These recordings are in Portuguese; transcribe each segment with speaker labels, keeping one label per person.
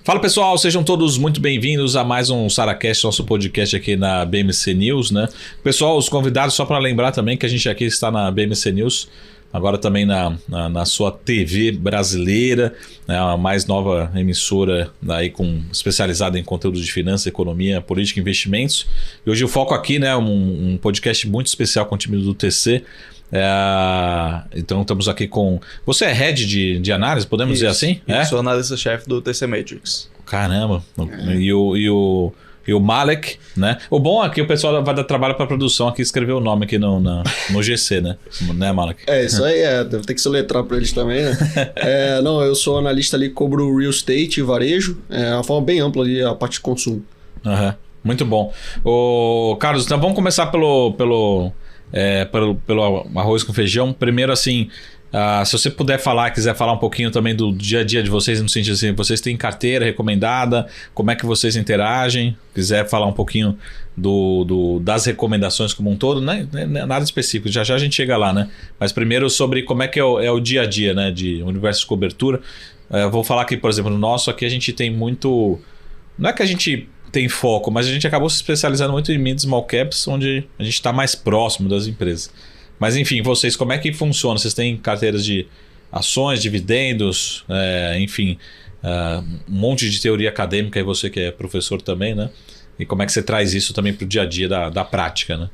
Speaker 1: Fala pessoal, sejam todos muito bem-vindos a mais um SaraCast, nosso podcast aqui na BMC News, né? Pessoal, os convidados, só para lembrar também que a gente aqui está na BMC News, agora também na sua TV brasileira, né? A mais nova emissora aí especializada em conteúdo de finanças, economia, política e investimentos. E hoje o foco aqui, né, um podcast muito especial com o time do TC. Então estamos aqui com... Você é head de análise, podemos dizer assim?
Speaker 2: Sou analista-chefe do TC Matrix.
Speaker 1: Caramba. E o Malek, né? O bom é que o pessoal vai dar trabalho para produção aqui, escrever o nome aqui no GC, né? Né, Malek?
Speaker 3: Isso aí deve ter que soletrar para eles também, né? Não, eu sou analista ali, cobro real estate e varejo, uma forma bem ampla ali, a parte de consumo.
Speaker 1: Muito bom. Carlos, então vamos começar pelo arroz com feijão. Primeiro, assim, se você quiser falar um pouquinho também do dia a dia de vocês, no sentido assim, vocês têm carteira recomendada, como é que vocês interagem, quiser falar um pouquinho das recomendações como um todo, né? Nada específico, já a gente chega lá, né? Mas primeiro sobre como é que é o dia a dia, né, de universo de cobertura. Vou falar aqui, por exemplo, no nosso aqui a gente tem muito... Não é que a gente tem foco, mas a gente acabou se especializando muito em mid small caps, onde a gente está mais próximo das empresas. Mas enfim, vocês, como é que funciona? Vocês têm carteiras de ações, dividendos, enfim, um monte de teoria acadêmica, e você que é professor também, né? E como é que você traz isso também para o dia a dia da prática, né?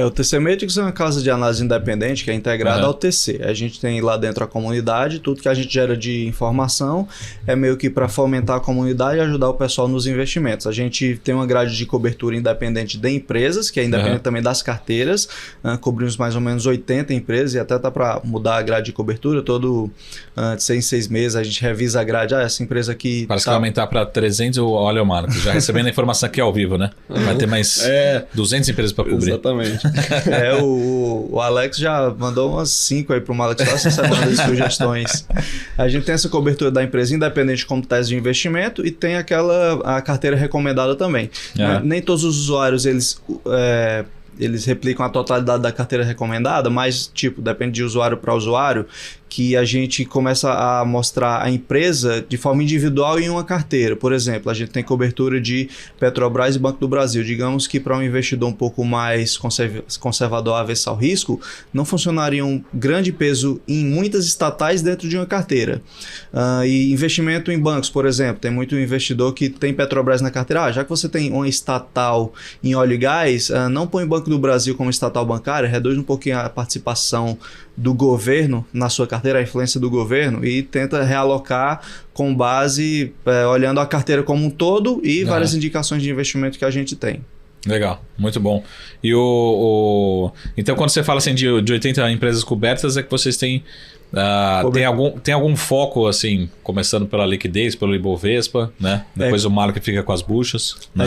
Speaker 2: O TC Matrix é uma casa de análise independente que é integrada ao TC. A gente tem lá dentro a comunidade, tudo que a gente gera de informação é meio que para fomentar a comunidade e ajudar o pessoal nos investimentos. A gente tem uma grade de cobertura independente de empresas, que é independente também das carteiras. Cobrimos mais ou menos 80 empresas e até tá para mudar a grade de cobertura. De 6 meses a gente revisa a grade. Essa empresa aqui...
Speaker 1: Parece que vai aumentar para 300, olha o Marco, já recebendo a informação aqui ao vivo, né? Vai ter mais 200 empresas para cobrir.
Speaker 3: Exatamente.
Speaker 2: O Alex já mandou umas 5 aí pro Alex só essa semana de sugestões. A gente tem essa cobertura da empresa independente como tese de investimento e tem a carteira recomendada também. Nem todos os usuários eles replicam a totalidade da carteira recomendada, mas depende de usuário para usuário, que a gente começa a mostrar a empresa de forma individual em uma carteira. Por exemplo, a gente tem cobertura de Petrobras e Banco do Brasil. Digamos que para um investidor um pouco mais conservador, avesso ao risco, não funcionaria um grande peso em muitas estatais dentro de uma carteira. E investimento em bancos, por exemplo, tem muito investidor que tem Petrobras na carteira. Já que você tem uma estatal em óleo e gás, não põe Banco do Brasil como estatal bancária, reduz um pouquinho a participação do governo na sua carteira, a influência do governo, e tenta realocar com base, olhando a carteira como um todo e várias indicações de investimento que a gente tem.
Speaker 1: Legal, muito bom. E então quando você fala assim de 80 empresas cobertas, é que vocês têm tem algum foco, assim, começando pela liquidez, pelo Ibovespa, né? Depois o Marco fica com as buchas, né?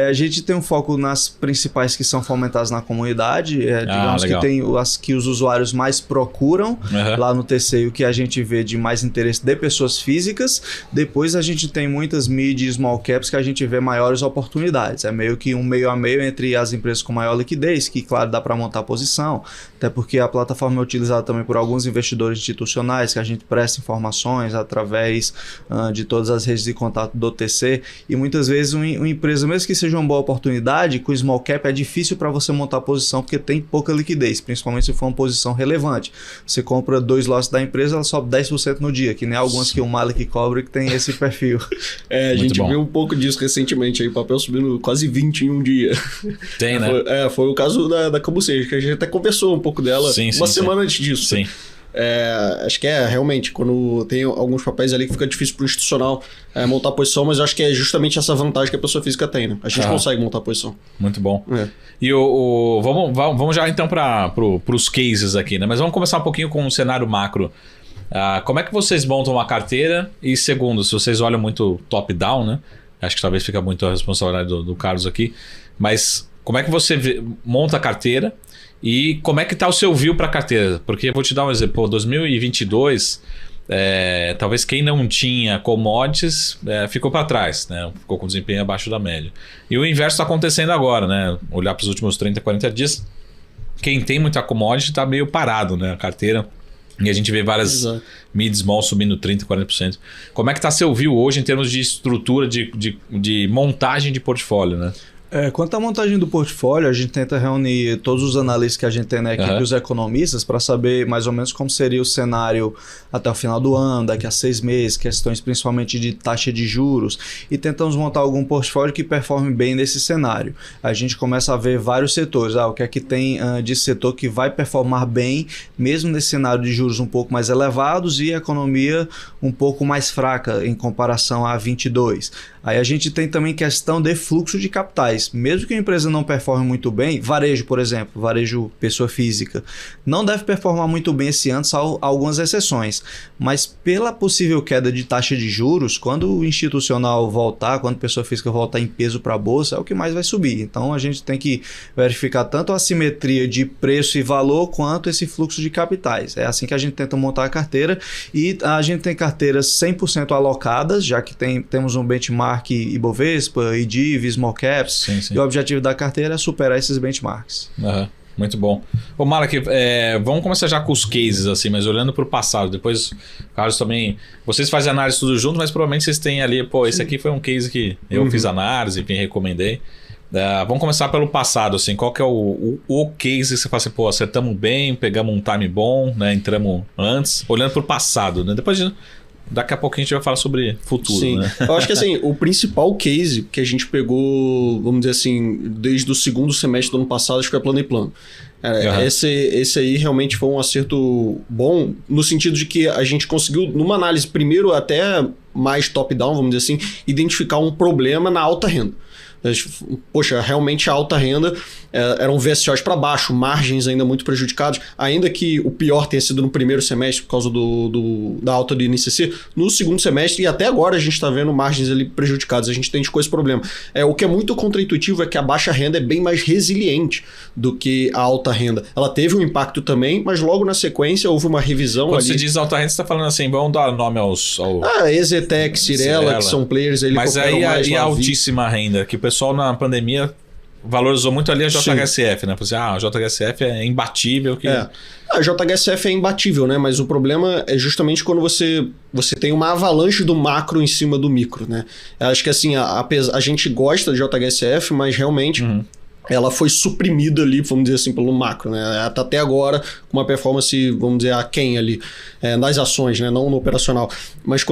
Speaker 2: A gente tem um foco nas principais que são fomentadas na comunidade, digamos que tem as que os usuários mais procuram lá no TC, o que a gente vê de mais interesse de pessoas físicas. Depois a gente tem muitas mid e small caps que a gente vê maiores oportunidades. É meio que um meio a meio entre as empresas com maior liquidez, que claro dá para montar posição, até porque a plataforma é utilizada também por alguns investidores institucionais, que a gente presta informações através de todas as redes de contato do TC, e muitas vezes uma empresa, mesmo que seja uma boa oportunidade, com small cap é difícil para você montar posição, porque tem pouca liquidez, principalmente se for uma posição relevante. Você compra 2 lotes da empresa, ela sobe 10% no dia, que nem algumas que o Malek cobra que tem esse perfil.
Speaker 3: A gente viu um pouco disso recentemente, aí, o papel subindo quase 20 em um dia.
Speaker 1: Tem, né?
Speaker 3: Foi o caso da Cabuceja, que a gente até conversou um pouco dela uma semana antes disso.
Speaker 1: Sim.
Speaker 3: Acho que realmente, quando tem alguns papéis ali que fica difícil pro institucional montar posição, mas eu acho que é justamente essa vantagem que a pessoa física tem, né? A gente consegue montar posição.
Speaker 1: Muito bom. E vamos já então para os cases aqui, né? Mas vamos começar um pouquinho com o cenário macro. Como é que vocês montam uma carteira? E segundo, se vocês olham muito top-down, né? Acho que talvez fica muito a responsabilidade do Carlos aqui, mas como é que você monta a carteira? E como é que está o seu view para a carteira? Porque eu vou te dar um exemplo. 2022, talvez quem não tinha commodities ficou para trás, né? Ficou com desempenho abaixo da média. E o inverso está acontecendo agora, né? Olhar para os últimos 30, 40 dias, quem tem muita commodity está meio parado, né? A carteira E a gente vê várias mid, small subindo 30%, 40%. Como é que está seu view hoje em termos de estrutura de montagem de portfólio, né?
Speaker 2: Quanto à montagem do portfólio, a gente tenta reunir todos os analistas que a gente tem na equipe e os economistas para saber mais ou menos como seria o cenário até o final do ano, daqui a 6 meses, questões principalmente de taxa de juros, e tentamos montar algum portfólio que performe bem nesse cenário. A gente começa a ver vários setores, o que é que tem de setor que vai performar bem, mesmo nesse cenário de juros um pouco mais elevados e a economia um pouco mais fraca em comparação a 22. Aí a gente tem também questão de fluxo de capitais. Mesmo que a empresa não performe muito bem, varejo, por exemplo, varejo pessoa física, não deve performar muito bem esse ano, salvo algumas exceções. Mas pela possível queda de taxa de juros, quando o institucional voltar, quando a pessoa física voltar em peso para a bolsa, é o que mais vai subir. Então a gente tem que verificar tanto a simetria de preço e valor, quanto esse fluxo de capitais. É assim que a gente tenta montar a carteira, e a gente tem carteiras 100% alocadas, já que temos um benchmark Ibovespa, IDIV, Small Caps,
Speaker 1: sim.
Speaker 2: E o objetivo da carteira é superar esses benchmarks.
Speaker 1: Muito bom. Ô Malek, vamos começar já com os cases, assim, mas olhando para o passado. Depois, Carlos, também... Vocês fazem análise tudo junto, mas provavelmente vocês têm ali... Esse aqui foi um case que eu fiz análise, enfim, recomendei. Vamos começar pelo passado, assim. Qual que é o case que você fala assim, acertamos bem, pegamos um time bom, né? Entramos antes, olhando para o passado, né? Depois... Daqui a pouco a gente vai falar sobre futuro,
Speaker 3: Sim.
Speaker 1: né?
Speaker 3: Eu acho que assim, o principal case que a gente pegou, vamos dizer assim, desde o segundo semestre do ano passado, acho que foi a Plano e Plano. Esse aí realmente foi um acerto bom, no sentido de que a gente conseguiu, numa análise primeiro até mais top-down, vamos dizer assim, identificar um problema na alta renda. Poxa, realmente a alta renda eram VSOs para baixo, margens ainda muito prejudicadas, ainda que o pior tenha sido no primeiro semestre por causa da alta do INCC, no segundo semestre e até agora a gente está vendo margens ali prejudicadas, a gente tem com esse problema. O que é muito contraintuitivo é que a baixa renda é bem mais resiliente do que a alta renda. Ela teve um impacto também, mas logo na sequência houve uma revisão.
Speaker 1: Quando
Speaker 3: ali.
Speaker 1: você diz alta renda, você está falando assim, vamos dar nome aos...
Speaker 3: Exetec, Cirela, que são players ali.
Speaker 1: Mas aí a altíssima renda, que o pessoal na pandemia valorizou muito ali a JHSF, né? A JHSF é imbatível.
Speaker 3: A JHSF é imbatível, né? Mas o problema é justamente quando você tem uma avalanche do macro em cima do micro, né? Eu acho que assim, a gente gosta de JHSF, mas realmente... ela foi suprimida ali, vamos dizer assim, pelo macro, né? Ela tá até agora com uma performance, vamos dizer, aquém ali, nas ações, né? Não no operacional. Mas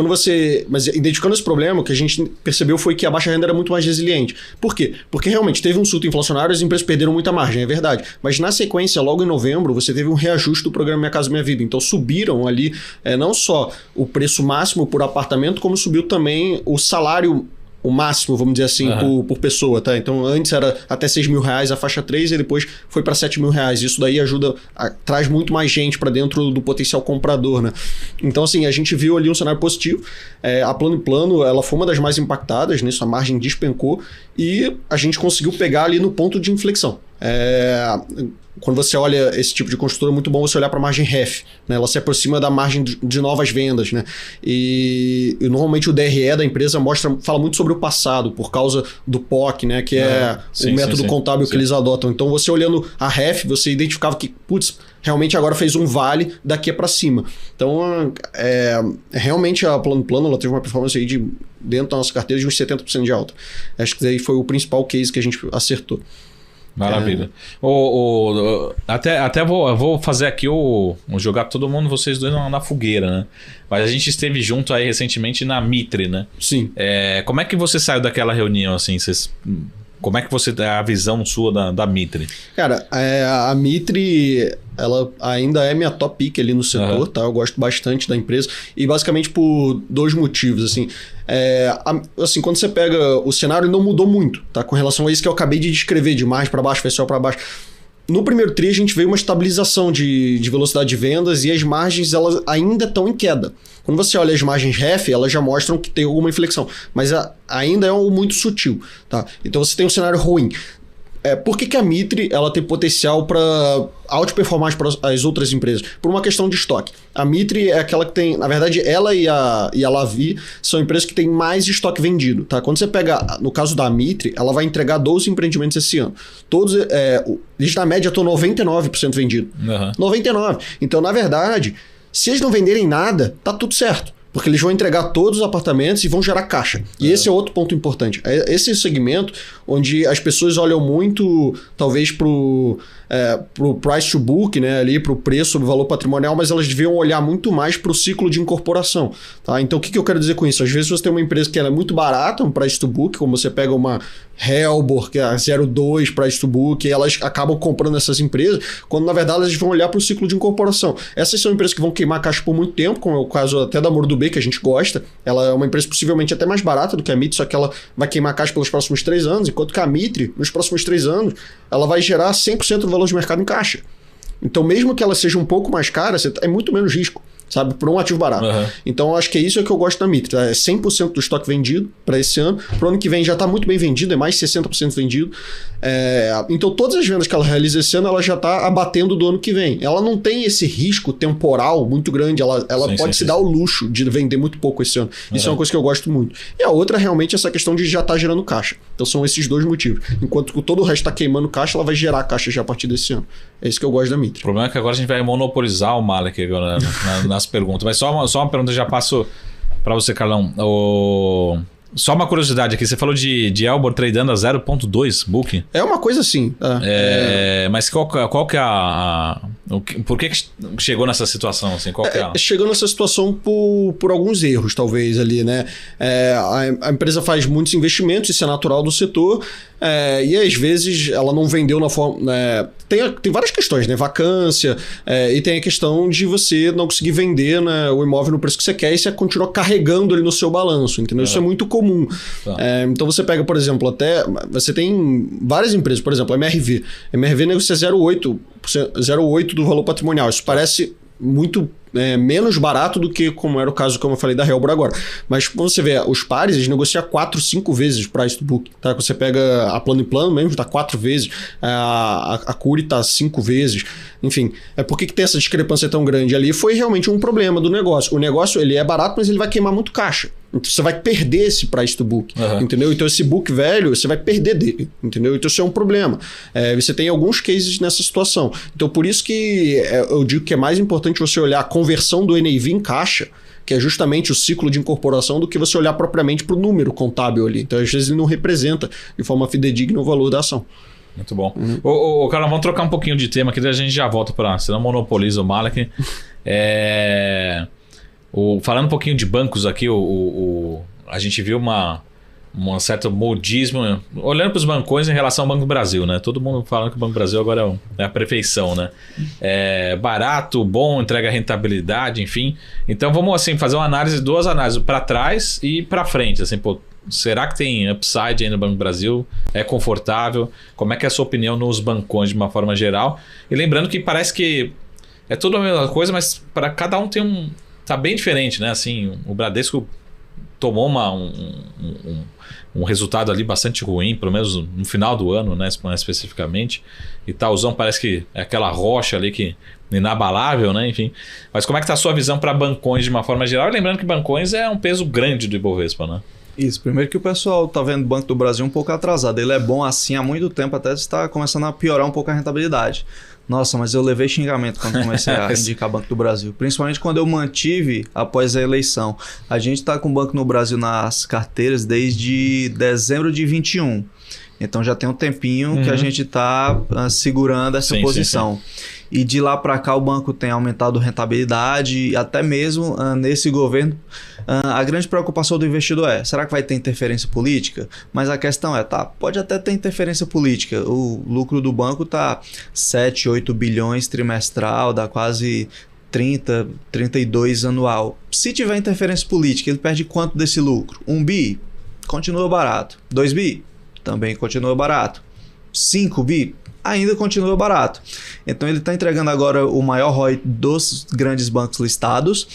Speaker 3: identificando esse problema, o que a gente percebeu foi que a baixa renda era muito mais resiliente. Por quê? Porque realmente teve um surto inflacionário e as empresas perderam muita margem, é verdade. Mas na sequência, logo em novembro, você teve um reajuste do programa Minha Casa Minha Vida. Então subiram ali não só o preço máximo por apartamento, como subiu também o salário o máximo, vamos dizer assim, por pessoa, tá? Então, antes era até R$6.000 a faixa 3 e depois foi para R$7.000. Isso daí traz muito mais gente para dentro do potencial comprador, né? Então, assim, a gente viu ali um cenário positivo. A Plano e Plano, ela foi uma das mais impactadas, né? Sua margem despencou e a gente conseguiu pegar ali no ponto de inflexão. Quando você olha esse tipo de construtora, é muito bom você olhar para a margem REF, né? Ela se aproxima da margem de novas vendas, né? E normalmente o DRE da empresa fala muito sobre o passado, por causa do POC, né? Que é o método contábil que eles adotam. Então, você olhando a REF, você identificava que, realmente agora fez um vale daqui para cima. Então, realmente a Plano ela teve uma performance aí dentro da nossa carteira de uns 70% de alta. Acho que daí foi o principal case que a gente acertou.
Speaker 1: Maravilha. Até vou fazer aqui jogar todo mundo, vocês dois na fogueira, né? Mas a gente esteve junto aí recentemente na Mitre, né?
Speaker 3: Sim.
Speaker 1: Como é que você saiu daquela reunião, assim? Como é que você a visão sua da Mitre?
Speaker 3: Cara, a Mitre, ela ainda é minha top pick ali no setor, tá? Eu gosto bastante da empresa e basicamente por 2 motivos, assim. Assim, quando você pega o cenário, não mudou muito, tá? Com relação a isso que eu acabei de descrever, de margem para baixo, VSO para baixo. No primeiro tri, a gente veio uma estabilização de velocidade de vendas e as margens elas ainda estão em queda. Quando você olha as margens REF, elas já mostram que tem alguma inflexão, mas ainda é muito sutil, tá? Então você tem um cenário ruim. Por que a Mitre ela tem potencial para outperformar as outras empresas? Por uma questão de estoque. A Mitre é aquela que tem... Na verdade, ela e a Lavi são empresas que têm mais estoque vendido. Tá? Quando você pega... No caso da Mitre, ela vai entregar 12 empreendimentos esse ano. Todos... eles, na média, estão 99% vendido. 99%. Então, na verdade... Se eles não venderem nada, tá tudo certo. Porque eles vão entregar todos os apartamentos e vão gerar caixa. E esse é outro ponto importante. Esse é o segmento onde as pessoas olham muito, talvez, pro price to book, né, ali pro preço sobre o valor patrimonial, mas elas deviam olhar muito mais pro ciclo de incorporação. Tá? Então, o que eu quero dizer com isso? Às vezes você tem uma empresa que ela é muito barata, um price to book, como você pega uma Helbor, que é a 0,2 price to book, e elas acabam comprando essas empresas, quando na verdade elas vão olhar para o ciclo de incorporação. Essas são empresas que vão queimar caixa por muito tempo, como é o caso até da Moro do B, que a gente gosta. Ela é uma empresa possivelmente até mais barata do que a Mitre, só que ela vai queimar caixa pelos próximos 3 anos, enquanto que a Mitre, nos próximos 3 anos, ela vai gerar 100% do valor de mercado em caixa. Então, mesmo que ela seja um pouco mais cara, é muito menos risco, sabe? Por um ativo barato. Uhum. Então, acho que é isso que eu gosto da Mitre. É 100% do estoque vendido para esse ano. Para o ano que vem já está muito bem vendido, é mais 60% vendido. Então, todas as vendas que ela realiza esse ano, ela já está abatendo do ano que vem. Ela não tem esse risco temporal muito grande. Ela pode se dar o luxo de vender muito pouco esse ano. Isso é uma coisa que eu gosto muito. E a outra, realmente, é essa questão de já estar gerando caixa. Então, são esses dois motivos. Enquanto todo o resto está queimando caixa, ela vai gerar caixa já a partir desse ano. É isso que eu gosto da Mitre.
Speaker 1: O problema é que agora a gente vai monopolizar o Malek agora nas perguntas. Mas só uma pergunta, já passo para você, Carlão. Só uma curiosidade aqui, você falou de Helbor tradeando a 0,2 book.
Speaker 3: É uma coisa assim.
Speaker 1: Mas qual que é por que chegou nessa situação? Assim, qual que é
Speaker 3: chegou nessa situação por alguns erros, talvez, ali, né? A empresa faz muitos investimentos, isso é natural do setor, e às vezes ela não vendeu na forma... Tem várias questões, né? Vacância, e tem a questão de você não conseguir vender, né, o imóvel no preço que você quer e você continua carregando ele no seu balanço, entendeu? Isso é muito comum. Então você pega, por exemplo, você tem várias empresas, por exemplo, a MRV. A MRV negocia 0,8% do valor patrimonial. Isso parece muito menos barato do que como era o caso, como eu falei, da Helbor agora. Mas quando você vê os pares, eles negociam 4, 5 vezes o price to book. Tá? Quando você pega a Plano e Plano mesmo, está 4 vezes. A Cury está 5 vezes. Enfim, por que tem essa discrepância tão grande ali? Foi realmente um problema do negócio. O negócio ele é barato, mas ele vai queimar muito caixa. Então você vai perder esse price to book, entendeu? Então esse book velho, você vai perder dele, entendeu? Então isso é um problema. Você tem alguns cases nessa situação. Então por isso que eu digo que é mais importante você olhar a conversão do NAV em caixa, que é justamente o ciclo de incorporação, do que você olhar propriamente para o número contábil ali. Então às vezes ele não representa de forma fidedigna o valor da ação.
Speaker 1: Muito bom. Carlão, vamos trocar um pouquinho de tema, que daí a gente já volta para... Senão monopoliza o Malek. Falando um pouquinho de bancos aqui, a gente viu um certo modismo olhando para os bancões em relação ao Banco do Brasil, né? Todo mundo falando que o Banco do Brasil agora é a perfeição, né? Barato, bom, entrega rentabilidade, enfim. Então vamos assim fazer duas análises para trás e para frente, assim, será que tem upside aí no Banco do Brasil? É confortável? Como é que é a sua opinião nos bancões de uma forma geral? E lembrando que parece que é tudo a mesma coisa, mas para cada um tem tá bem diferente, né? Assim, o Bradesco tomou um resultado ali bastante ruim, pelo menos no final do ano, né? Especificamente. Itaúzão parece que é aquela rocha ali que inabalável, né? Enfim. Mas como é que tá a sua visão para bancões de uma forma geral? E lembrando que bancões é um peso grande do Ibovespa, né?
Speaker 2: Isso, primeiro que o pessoal tá vendo o Banco do Brasil um pouco atrasado. Ele é bom assim há muito tempo, até está começando a piorar um pouco a rentabilidade. Nossa, mas eu levei xingamento quando comecei a indicar Banco do Brasil. Principalmente quando eu mantive após a eleição. A gente está com o Banco no Brasil nas carteiras desde dezembro de 21. Então já tem um tempinho que a gente está segurando essa posição. Sim. E de lá para cá o banco tem aumentado rentabilidade, até mesmo nesse governo. A grande preocupação do investidor será que vai ter interferência política? Mas a questão pode até ter interferência política. O lucro do banco está 7, 8 bilhões trimestral, dá quase 30, 32 anual. Se tiver interferência política, ele perde quanto desse lucro? 1 bi? Continua barato. 2 bi? Também continua barato. 5 bi? Ainda continua barato. Então ele está entregando agora o maior ROI dos grandes bancos listados,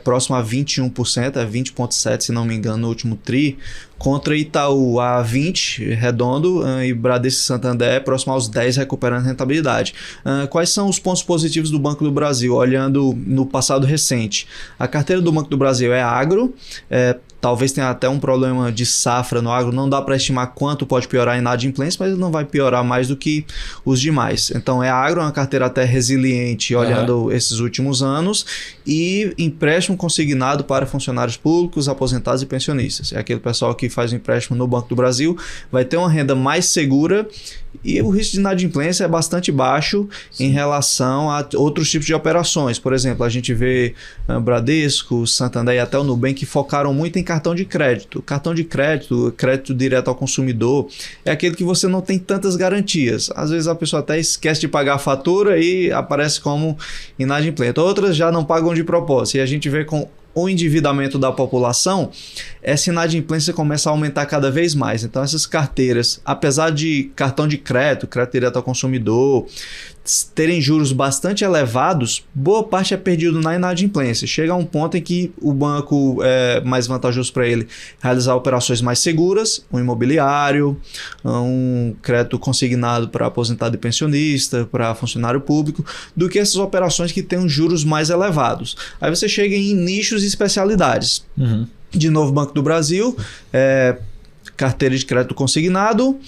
Speaker 2: próximo a 21%, 20,7% se não me engano no último TRI, contra Itaú a 20% redondo e Bradesco e Santander próximo aos 10% recuperando rentabilidade. Quais são os pontos positivos do Banco do Brasil, olhando no passado recente? A carteira do Banco do Brasil é agro, talvez tenha até um problema de safra no agro, não dá para estimar quanto pode piorar a inadimplência, mas ele não vai piorar mais do que os demais. Então, a Agro é uma carteira até resiliente, olhando esses últimos anos, e empréstimo consignado para funcionários públicos, aposentados e pensionistas. É aquele pessoal que faz um empréstimo no Banco do Brasil, vai ter uma renda mais segura e o risco de inadimplência é bastante baixo em relação a outros tipos de operações. Por exemplo, a gente vê Bradesco, Santander e até o Nubank que focaram muito em cartão de crédito. Cartão de crédito, crédito direto ao consumidor, é aquele que você não tem tantas garantias. Às vezes a pessoa até esquece de pagar a fatura e aparece como inadimplente. Outras já não pagam de propósito. E a gente vê com o endividamento da população, essa inadimplência começa a aumentar cada vez mais. Então essas carteiras, apesar de cartão de crédito, crédito direto ao consumidor, terem juros bastante elevados, boa parte é perdido na inadimplência. Chega a um ponto em que o banco é mais vantajoso para ele realizar operações mais seguras, um imobiliário, um crédito consignado para aposentado e pensionista, para funcionário público, do que essas operações que têm os juros mais elevados. Aí você chega em nichos e especialidades. De novo, Banco do Brasil, carteira de crédito consignado,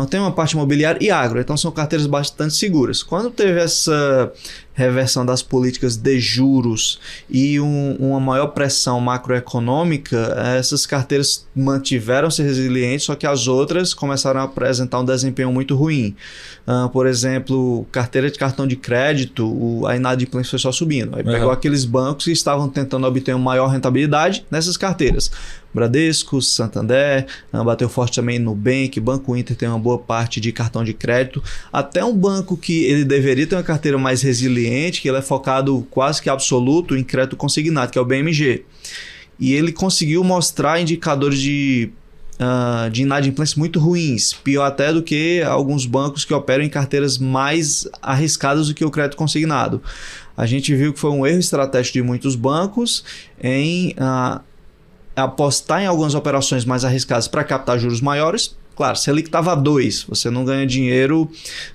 Speaker 2: tem uma parte imobiliária e agro. Então são carteiras bastante seguras. Quando teve essa reversão das políticas de juros e uma maior pressão macroeconômica, essas carteiras mantiveram-se resilientes, só que as outras começaram a apresentar um desempenho muito ruim. Por exemplo, carteira de cartão de crédito, a inadimplência foi só subindo. Aí pegou aqueles bancos que estavam tentando obter uma maior rentabilidade nessas carteiras. Bradesco, Santander, bateu forte também no Nubank, Banco Inter tem uma boa parte de cartão de crédito. Até um banco que ele deveria ter uma carteira mais resiliente, que ele é focado quase que absoluto em crédito consignado, que é o BMG. E ele conseguiu mostrar indicadores de inadimplência muito ruins, pior até do que alguns bancos que operam em carteiras mais arriscadas do que o crédito consignado. A gente viu que foi um erro estratégico de muitos bancos em apostar em algumas operações mais arriscadas para captar juros maiores. Claro, Selic estava a 2, você não ganha dinheiro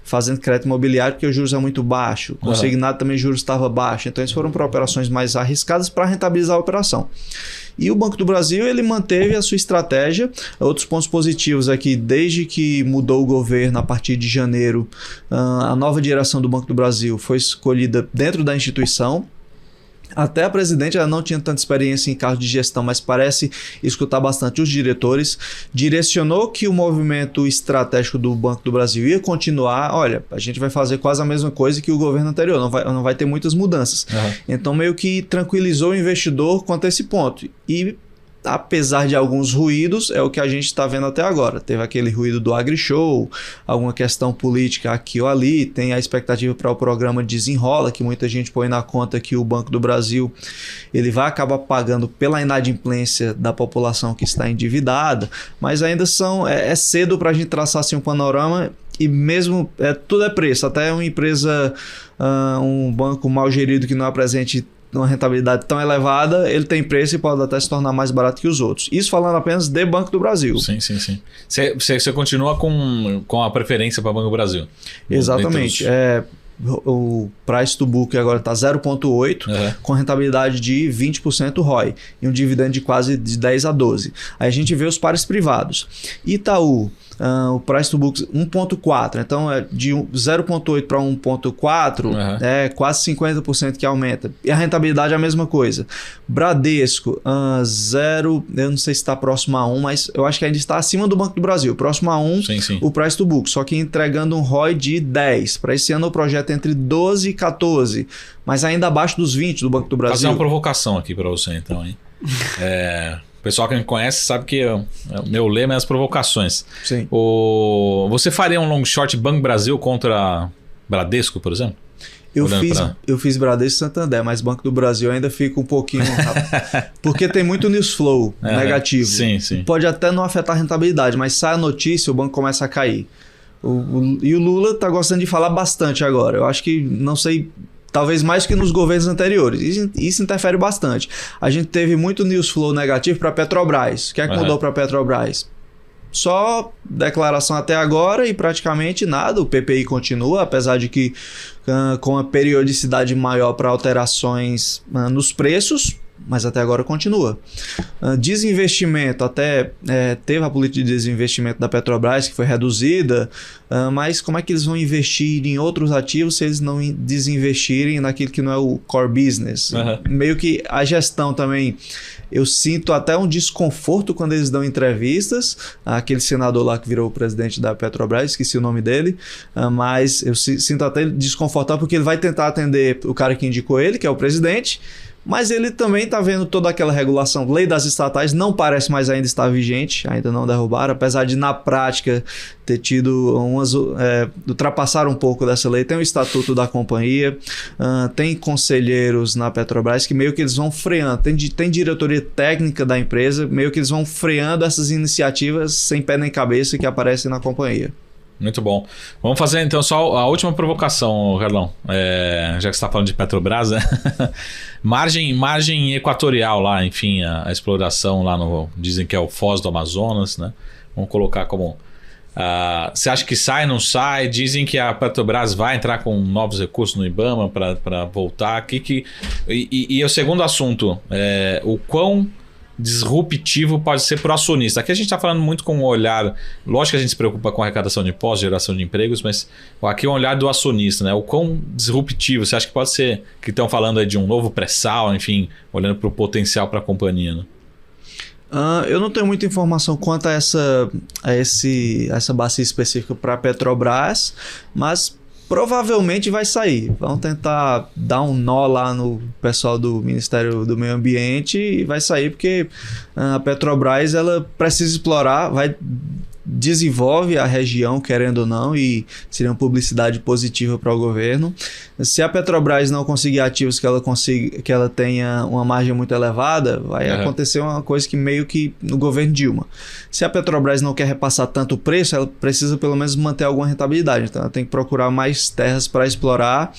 Speaker 2: fazendo crédito imobiliário porque o juros é muito baixo. Consignado também o juros estava baixo. Então eles foram para operações mais arriscadas para rentabilizar a operação. E o Banco do Brasil, ele manteve a sua estratégia. Outros pontos positivos aqui, desde que mudou o governo a partir de janeiro, a nova direção do Banco do Brasil foi escolhida dentro da instituição. Até a presidente ela não tinha tanta experiência em cargos de gestão, mas parece escutar bastante os diretores. Direcionou que o movimento estratégico do Banco do Brasil ia continuar. Olha, a gente vai fazer quase a mesma coisa que o governo anterior, não vai ter muitas mudanças. Então meio que tranquilizou o investidor quanto a esse ponto. E apesar de alguns ruídos, é o que a gente está vendo até agora. Teve aquele ruído do AgriShow, alguma questão política aqui ou ali, tem a expectativa para o programa Desenrola, que muita gente põe na conta que o Banco do Brasil ele vai acabar pagando pela inadimplência da população que está endividada, mas ainda é cedo para a gente traçar assim um panorama. E mesmo, tudo é preço, até uma empresa, um banco mal gerido que não apresente uma rentabilidade tão elevada, ele tem preço e pode até se tornar mais barato que os outros. Isso falando apenas de Banco do Brasil.
Speaker 1: Sim. Você continua com a preferência para Banco do Brasil?
Speaker 2: Exatamente. O price to book agora está 0,8, com rentabilidade de 20% ROI e um dividendo de quase de 10 a 12. Aí a gente vê os pares privados. Itaú, o price to book 1,4, então é de 0,8 para 1,4, é quase 50% que aumenta. E a rentabilidade é a mesma coisa. Bradesco, 0, eu não sei se está próximo a 1, mas eu acho que ainda está acima do Banco do Brasil. Próximo a 1, sim. O price to book, só que entregando um ROI de 10. Para esse ano o projeto é entre 12 e 14, mas ainda abaixo dos 20 do Banco do Brasil.
Speaker 1: Vou fazer uma provocação aqui para você então, hein? O pessoal que me conhece sabe que o meu lema é as provocações.
Speaker 2: Sim.
Speaker 1: Você faria um long short Banco Brasil contra Bradesco, por exemplo?
Speaker 2: Eu fiz Bradesco e Santander, mas Banco do Brasil ainda fica um pouquinho porque tem muito news flow negativo.
Speaker 1: Sim.
Speaker 2: Pode até não afetar a rentabilidade, mas sai a notícia, o banco começa a cair. E o Lula está gostando de falar bastante agora. Eu acho que, não sei, talvez mais que nos governos anteriores. Isso interfere bastante. A gente teve muito news flow negativo para a Petrobras. O que é que mudou para a Petrobras? Só declaração até agora e praticamente nada. O PPI continua, apesar de que com a periodicidade maior para alterações nos preços, mas até agora continua. Desinvestimento, até teve a política de desinvestimento da Petrobras, que foi reduzida, mas como é que eles vão investir em outros ativos se eles não desinvestirem naquilo que não é o core business? Meio que a gestão também, eu sinto até um desconforto quando eles dão entrevistas, aquele senador lá que virou o presidente da Petrobras, esqueci o nome dele, mas eu sinto até desconfortável porque ele vai tentar atender o cara que indicou ele, que é o presidente, mas ele também está vendo toda aquela regulação. Lei das estatais não parece mais ainda estar vigente, ainda não derrubaram, apesar de na prática ter tido ultrapassaram um pouco dessa lei. Tem o estatuto da companhia, tem conselheiros na Petrobras que meio que eles vão freando, tem diretoria técnica da empresa, meio que eles vão freando essas iniciativas sem pé nem cabeça que aparecem na companhia.
Speaker 1: Muito bom. Vamos fazer então só a última provocação, Carlão. Já que você está falando de Petrobras, né? margem equatorial lá, enfim, a exploração lá dizem que é o Foz do Amazonas, né? Vamos colocar como... você acha que sai, não sai? Dizem que a Petrobras vai entrar com novos recursos no IBAMA para voltar. E o segundo assunto, o quão disruptivo pode ser para o acionista. Aqui a gente está falando muito com um olhar, lógico que a gente se preocupa com a arrecadação de impostos, geração de empregos, mas aqui é um olhar do acionista, né? O quão disruptivo você acha que pode ser, que estão falando aí de um novo pré-sal, enfim, olhando para o potencial para a companhia, né?
Speaker 2: Eu não tenho muita informação quanto a essa bacia específica para a Petrobras, mas provavelmente vai sair. Vão tentar dar um nó lá no pessoal do Ministério do Meio Ambiente e vai sair porque a Petrobras ela precisa explorar, desenvolve a região, querendo ou não, e seria uma publicidade positiva para o governo. Se a Petrobras não conseguir ativos que ela tenha uma margem muito elevada, vai acontecer uma coisa que meio que no governo Dilma. Se a Petrobras não quer repassar tanto o preço, ela precisa pelo menos manter alguma rentabilidade. Então ela tem que procurar mais terras para explorar,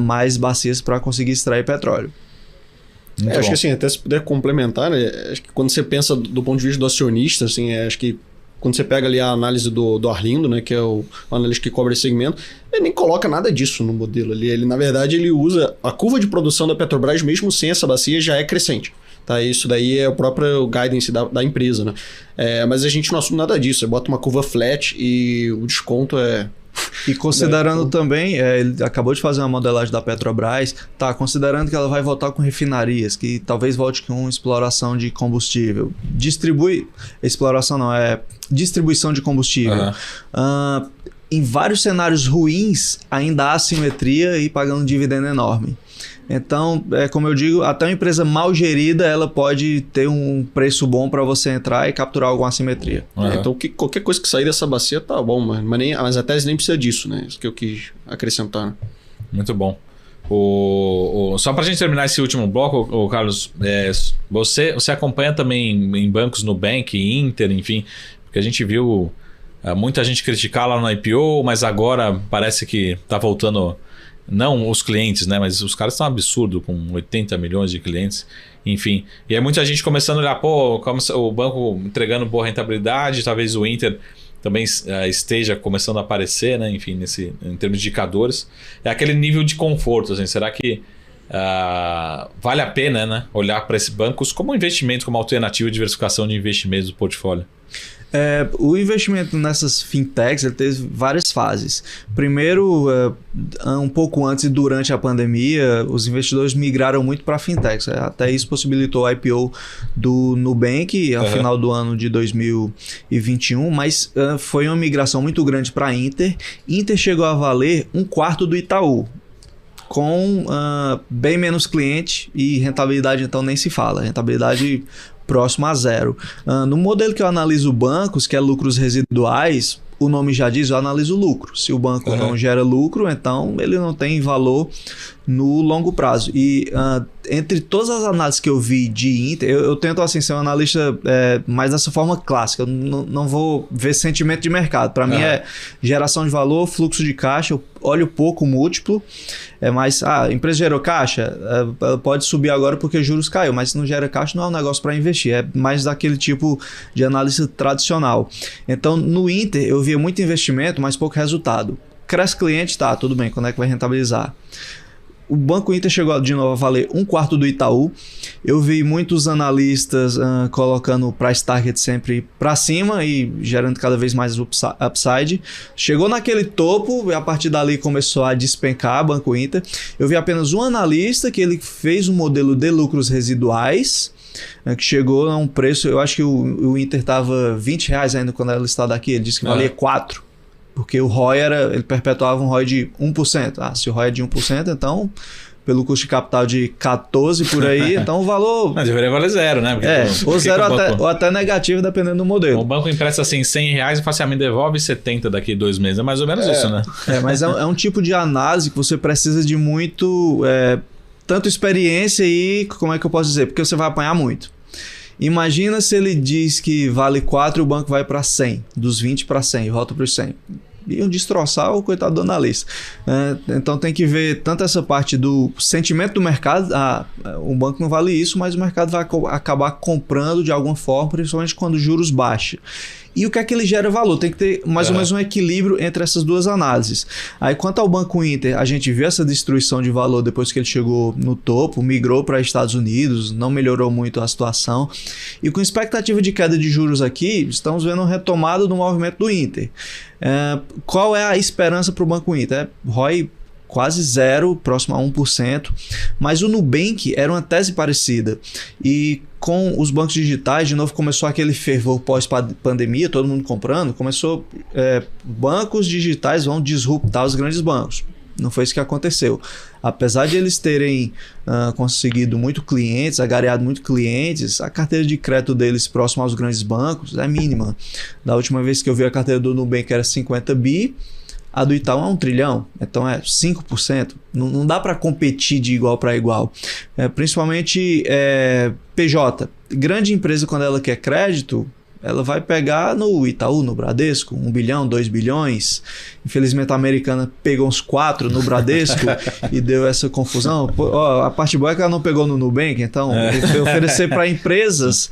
Speaker 2: mais bacias para conseguir extrair petróleo.
Speaker 3: Acho que assim, até se puder complementar, né, acho que quando você pensa do ponto de vista do acionista, assim, acho que quando você pega ali a análise do Arlindo, né, que é o analista que cobre esse segmento, ele nem coloca nada disso no modelo ali. Ele, na verdade, ele usa a curva de produção da Petrobras, mesmo sem essa bacia, já é crescente. Tá? Isso daí é o próprio guidance da empresa, né? Mas a gente não assume nada disso. Você bota uma curva flat e o desconto é...
Speaker 2: E considerando também, ele acabou de fazer uma modelagem da Petrobras, considerando que ela vai voltar com refinarias, que talvez volte com exploração de combustível. Distribuição de combustível. Em vários cenários ruins, ainda há assimetria e pagando um dividendo enorme. Então, como eu digo, até uma empresa mal gerida, ela pode ter um preço bom para você entrar e capturar alguma assimetria.
Speaker 3: Então, qualquer coisa que sair dessa bacia tá bom, mas a tese nem precisa disso, né? Isso que eu quis acrescentar. Né?
Speaker 1: Muito bom. Só para a gente terminar esse último bloco, Carlos, você acompanha também em bancos Nubank, Inter, enfim, porque a gente viu muita gente criticar lá no IPO, mas agora parece que está voltando... Não os clientes, né? Mas os caras estão absurdos com 80 milhões de clientes, enfim. E aí muita gente começando a olhar, como o banco entregando boa rentabilidade, talvez o Inter também esteja começando a aparecer, né? Enfim, em termos de indicadores. É aquele nível de conforto, assim, será que vale a pena, né? Olhar para esses bancos como investimento, como alternativa de diversificação de investimentos do portfólio?
Speaker 2: O investimento nessas fintechs ele teve várias fases. Primeiro, um pouco antes e durante a pandemia, os investidores migraram muito para fintechs. Até isso possibilitou o IPO do Nubank ao final do ano de 2021, mas foi uma migração muito grande para a Inter. Inter chegou a valer 1/4 do Itaú, com bem menos cliente e rentabilidade então nem se fala. Rentabilidade próximo a zero. No modelo que eu analiso bancos, que é lucros residuais, o nome já diz, eu analiso lucro. Se o banco não gera lucro, então ele não tem valor no longo prazo. E entre todas as análises que eu vi de Inter, eu tento assim, ser um analista mais dessa forma clássica. Eu não vou ver sentimento de mercado. Para mim é geração de valor, fluxo de caixa, eu olho pouco o múltiplo. Mas a empresa gerou caixa, pode subir agora porque juros caiu, mas se não gera caixa não é um negócio para investir, é mais daquele tipo de análise tradicional. Então no Inter eu via muito investimento, mas pouco resultado. Cresce cliente, tudo bem, quando é que vai rentabilizar? o Banco Inter chegou de novo a valer 1/4 do Itaú. Eu vi muitos analistas colocando o price target sempre para cima e gerando cada vez mais upside. Chegou naquele topo e a partir dali começou a despencar Banco Inter. Eu vi apenas um analista que ele fez um modelo de lucros residuais, que chegou a um preço, eu acho que o Inter estava R$20 ainda quando era listado aqui, ele disse que valia 4, porque o ROI ele perpetuava um ROI de 1%. Se o ROI é de 1%, então pelo custo de capital de 14 por aí, então o valor...
Speaker 1: Mas deveria valer 0, né?
Speaker 2: Ou 0 ou até negativo, dependendo do modelo.
Speaker 1: O banco empresta assim R$100 e facilmente devolve 70 daqui a 2 meses. É mais ou menos isso, né?
Speaker 2: Mas é um tipo de análise que você precisa de muito... tanto experiência e, como é que eu posso dizer? Porque você vai apanhar muito. Imagina se ele diz que vale 4 e o banco vai para 100, dos 20 para 100, e volta para os 100. Iam destroçar o coitado do analista. Então tem que ver tanto essa parte do sentimento do mercado, o banco não vale isso, mas o mercado vai acabar comprando de alguma forma, principalmente quando os juros baixam. E o que é que ele gera valor? Tem que ter mais ou menos um equilíbrio entre essas duas análises. Aí quanto ao Banco Inter, a gente viu essa destruição de valor depois que ele chegou no topo, migrou para Estados Unidos, não melhorou muito a situação. E com expectativa de queda de juros aqui, estamos vendo uma retomada do movimento do Inter. Qual é a esperança para o Banco Inter? ROI quase 0, próximo a 1%, mas o Nubank era uma tese parecida. E com os bancos digitais, de novo começou aquele fervor pós-pandemia, todo mundo comprando, começou, bancos digitais vão disruptar os grandes bancos. Não foi isso que aconteceu. Apesar de eles terem conseguido muito clientes, agariado muito clientes, a carteira de crédito deles próximo aos grandes bancos é mínima. Da última vez que eu vi a carteira do Nubank era 50 bi, a do Itaú é 1 trilhão, então é 5%. Não dá para competir de igual para igual. Principalmente PJ. Grande empresa, quando ela quer crédito, ela vai pegar no Itaú, no Bradesco, 1 bilhão, 2 bilhões. Infelizmente a Americana pegou uns 4 no Bradesco e deu essa confusão. A parte boa é que ela não pegou no Nubank, então oferecer para empresas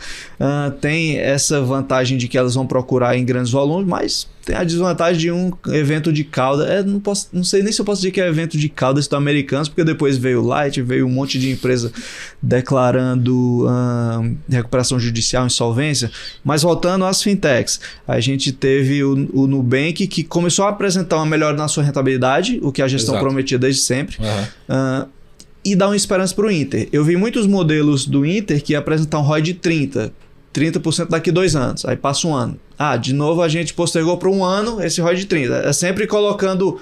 Speaker 2: tem essa vantagem de que elas vão procurar em grandes volumes, mas tem a desvantagem de um evento de cauda. Não sei nem se eu posso dizer que é evento de cauda do Americanas, porque depois veio o Light, veio um monte de empresa declarando recuperação judicial, insolvência. Mas voltando às fintechs, a gente teve o Nubank, que começou a apresentar uma melhora na sua rentabilidade, o que a gestão prometia desde sempre, e dá uma esperança para o Inter. Eu vi muitos modelos do Inter que apresentam um ROI de 30% daqui a 2 anos, aí passa um ano. De novo a gente postergou para um ano esse ROI de 30%. É sempre colocando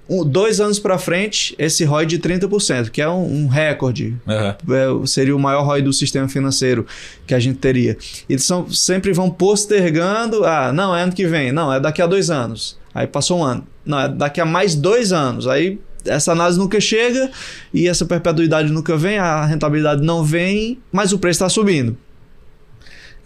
Speaker 2: 2 anos para frente esse ROI de 30%, que é um recorde. Seria o maior ROI do sistema financeiro que a gente teria. Eles sempre vão postergando. Não, é ano que vem. Não, é daqui a 2 anos. Aí passou um ano. Não, é daqui a mais 2 anos. Aí essa análise nunca chega e essa perpetuidade nunca vem, a rentabilidade não vem, mas o preço está subindo.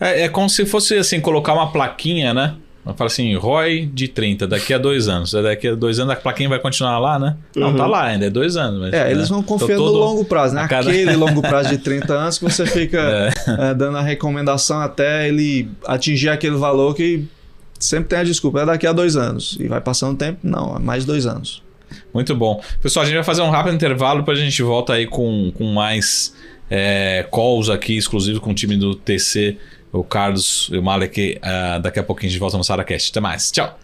Speaker 1: É como se fosse assim, colocar uma plaquinha, né? Fala assim, ROI de 30, daqui a 2 anos. Daqui a 2 anos a plaquinha vai continuar lá, né? Não, tá lá ainda, é 2 anos. Mas,
Speaker 2: eles vão confiando no longo prazo, né? Aquele longo prazo de 30 anos que você fica dando a recomendação até ele atingir aquele valor que sempre tem a desculpa, é daqui a 2 anos. E vai passando o tempo, não, é mais 2 anos.
Speaker 1: Muito bom. Pessoal, a gente vai fazer um rápido intervalo, depois a gente volta aí com mais calls aqui, exclusivos com o time do TC, o Carlos e o Malek. Daqui a pouquinho a gente volta no SaraCast. Até mais. Tchau.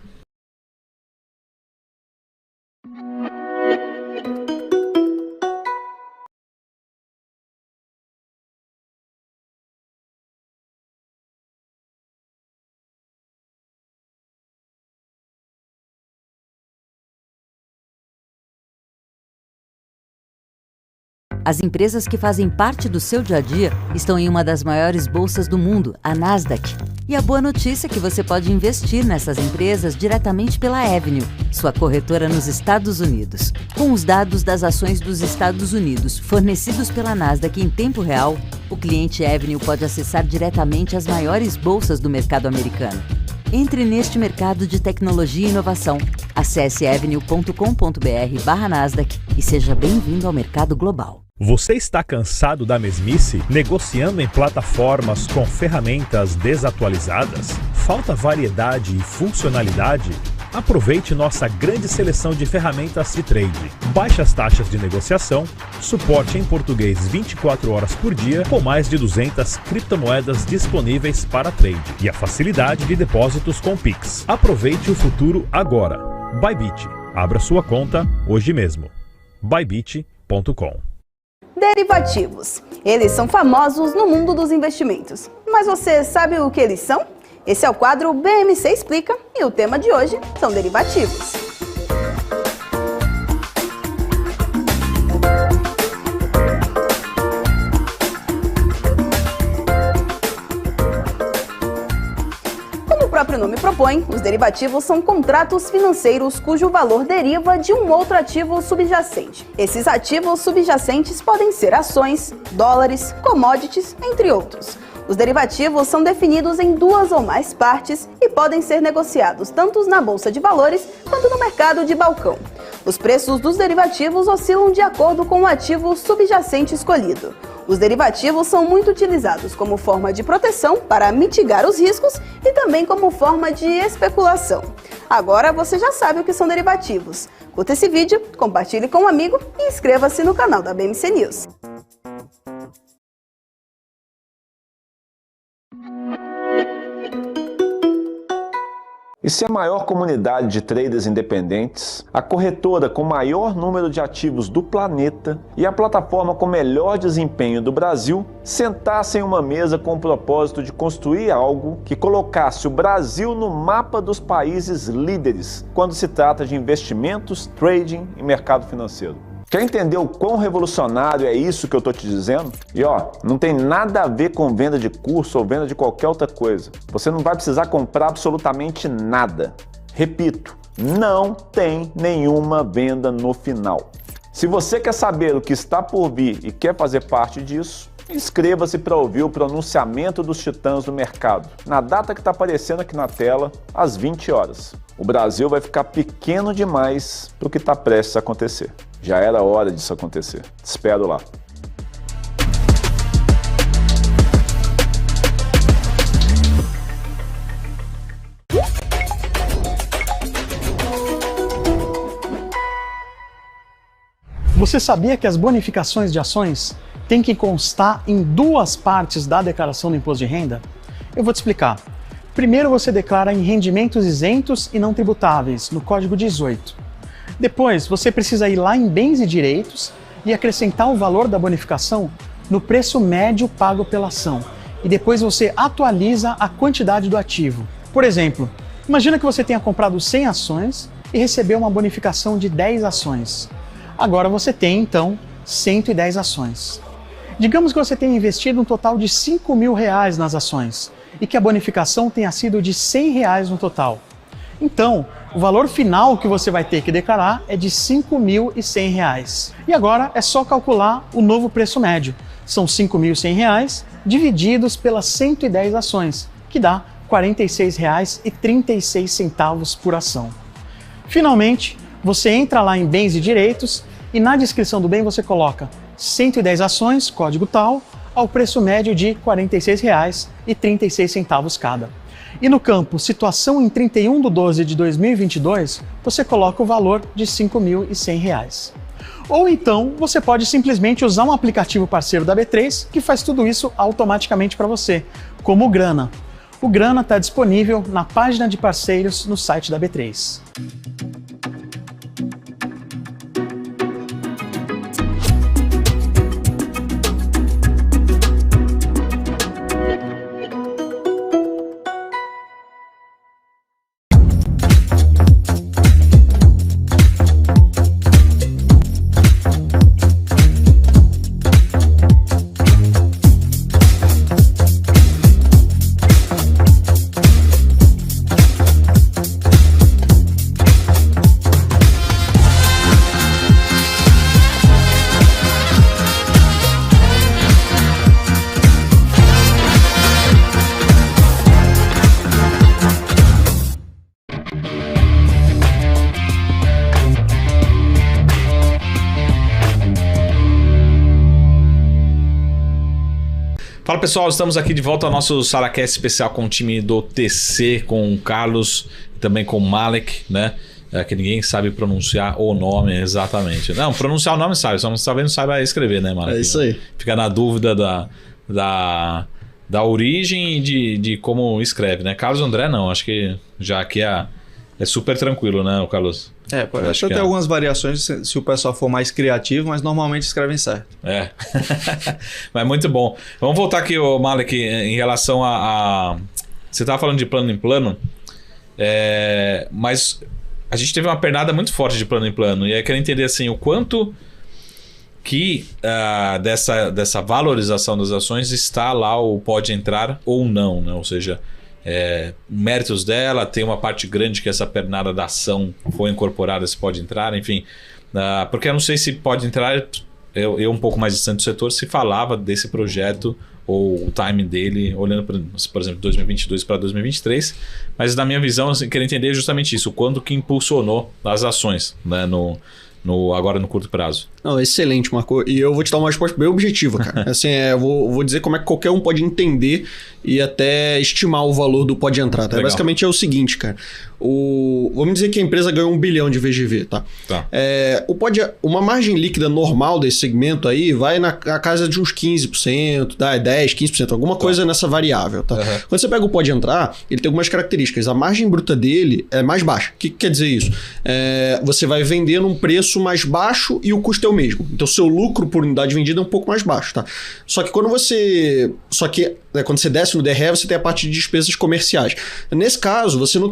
Speaker 4: As empresas que fazem parte do seu dia a dia estão em uma das maiores bolsas do mundo, a Nasdaq. E a boa notícia é que você pode investir nessas empresas diretamente pela Avenue, sua corretora nos Estados Unidos. Com os dados das ações dos Estados Unidos fornecidos pela Nasdaq em tempo real, o cliente Avenue pode acessar diretamente as maiores bolsas do mercado americano. Entre neste mercado de tecnologia e inovação. Acesse avenue.com.br/Nasdaq e seja bem-vindo ao mercado global.
Speaker 5: Você está cansado da mesmice, negociando em plataformas com ferramentas desatualizadas? Falta variedade e funcionalidade? Aproveite nossa grande seleção de ferramentas de trade, baixas taxas de negociação, suporte em português 24 horas por dia, com mais de 200 criptomoedas disponíveis para trade e a facilidade de depósitos com Pix. Aproveite o futuro agora. Bybit. Abra sua conta hoje mesmo. Bybit.com.
Speaker 6: Derivativos. Eles são famosos no mundo dos investimentos. Mas você sabe o que eles são? Esse é o quadro BMC Explica e o tema de hoje são derivativos. Como o próprio nome propõe, os derivativos são contratos financeiros cujo valor deriva de um outro ativo subjacente. Esses ativos subjacentes podem ser ações, dólares, commodities, entre outros. Os derivativos são definidos em duas ou mais partes e podem ser negociados tanto na bolsa de valores quanto no mercado de balcão. Os preços dos derivativos oscilam de acordo com o ativo subjacente escolhido. Os derivativos são muito utilizados como forma de proteção para mitigar os riscos e também como forma de especulação. Agora você já sabe o que são derivativos. Curta esse vídeo, compartilhe com um amigo e inscreva-se no canal da BMC News.
Speaker 7: E se a maior comunidade de traders independentes, a corretora com maior número de ativos do planeta e a plataforma com melhor desempenho do Brasil sentassem em uma mesa com o propósito de construir algo que colocasse o Brasil no mapa dos países líderes quando se trata de investimentos, trading e mercado financeiro? Quer entender o quão revolucionário é isso que eu estou te dizendo? E não tem nada a ver com venda de curso ou venda de qualquer outra coisa. Você não vai precisar comprar absolutamente nada. Repito, não tem nenhuma venda no final. Se você quer saber o que está por vir e quer fazer parte disso, inscreva-se para ouvir o pronunciamento dos titãs do mercado, na data que está aparecendo aqui na tela, às 20 horas. O Brasil vai ficar pequeno demais para o que está prestes a acontecer. Já era hora disso acontecer. Te espero lá.
Speaker 8: Você sabia que as bonificações de ações têm que constar em duas partes da declaração do imposto de renda? Eu vou te explicar. Primeiro você declara em rendimentos isentos e não tributáveis, no Código 18. Depois, você precisa ir lá em bens e direitos e acrescentar o valor da bonificação no preço médio pago pela ação. E depois você atualiza a quantidade do ativo. Por exemplo, imagina que você tenha comprado 100 ações e recebeu uma bonificação de 10 ações. Agora você tem, então, 110 ações. Digamos que você tenha investido um total de R$5.000 nas ações e que a bonificação tenha sido de R$100 no total. Então, o valor final que você vai ter que declarar é de R$5.100. E agora é só calcular o novo preço médio. São R$5.100 divididos pelas 110 ações, que dá R$ 46,36 por ação. Finalmente, você entra lá em bens e direitos e na descrição do bem você coloca 110 ações, código tal, ao preço médio de R$ 46,36 cada. E no campo Situação em 31/12/2022, você coloca o valor de R$ 5.100. Ou então, você pode simplesmente usar um aplicativo parceiro da B3 que faz tudo isso automaticamente para você, como o Grana. O Grana está disponível na página de parceiros no site da B3.
Speaker 1: Fala pessoal, estamos aqui de volta ao nosso SaraCast especial com o time do TC, com o Carlos e também com o Malek, né? Que ninguém sabe pronunciar o nome exatamente. Não, pronunciar o nome sabe, só não sabe escrever, né, Malek?
Speaker 3: É isso aí.
Speaker 1: Fica na dúvida da origem e de como escreve, né? Carlos André não, acho que já aqui é super tranquilo, né, o Carlos?
Speaker 2: Pode até ter algumas variações se o pessoal for mais criativo, mas normalmente escrevem certo.
Speaker 1: Mas muito bom. Vamos voltar aqui, Malek, em relação a... Você estava falando de plano em plano, mas a gente teve uma pernada muito forte de plano em plano, e aí eu quero entender assim, o quanto que dessa valorização das ações está lá o pode entrar ou não, né? Ou seja... méritos dela, tem uma parte grande que essa pernada da ação foi incorporada, se pode entrar, enfim, porque eu não sei se pode entrar, eu um pouco mais distante do setor, se falava desse projeto ou o timing dele, olhando por exemplo 2022 para 2023, mas na minha visão, assim, quero entender justamente isso, quando que impulsionou as ações, né, agora no curto prazo.
Speaker 3: Não, excelente, Marco. E eu vou te dar uma resposta bem objetiva, cara. Assim, eu vou dizer como é que qualquer um pode entender e até estimar o valor do pode entrar. Tá? Basicamente é o seguinte, cara. Vamos dizer que a empresa ganhou 1 bilhão de VGV, tá? Uma margem líquida normal desse segmento aí vai na casa de uns 15%, 10%, 15%, alguma coisa nessa variável, tá? Quando você pega o pode entrar, ele tem algumas características. A margem bruta dele é mais baixa. O que quer dizer isso? Você vai vender num preço mais baixo e o custo é o mesmo. Então, seu lucro por unidade vendida é um pouco mais baixo, tá? Só que quando você desce no DRE, você tem a parte de despesas comerciais. Nesse caso, você não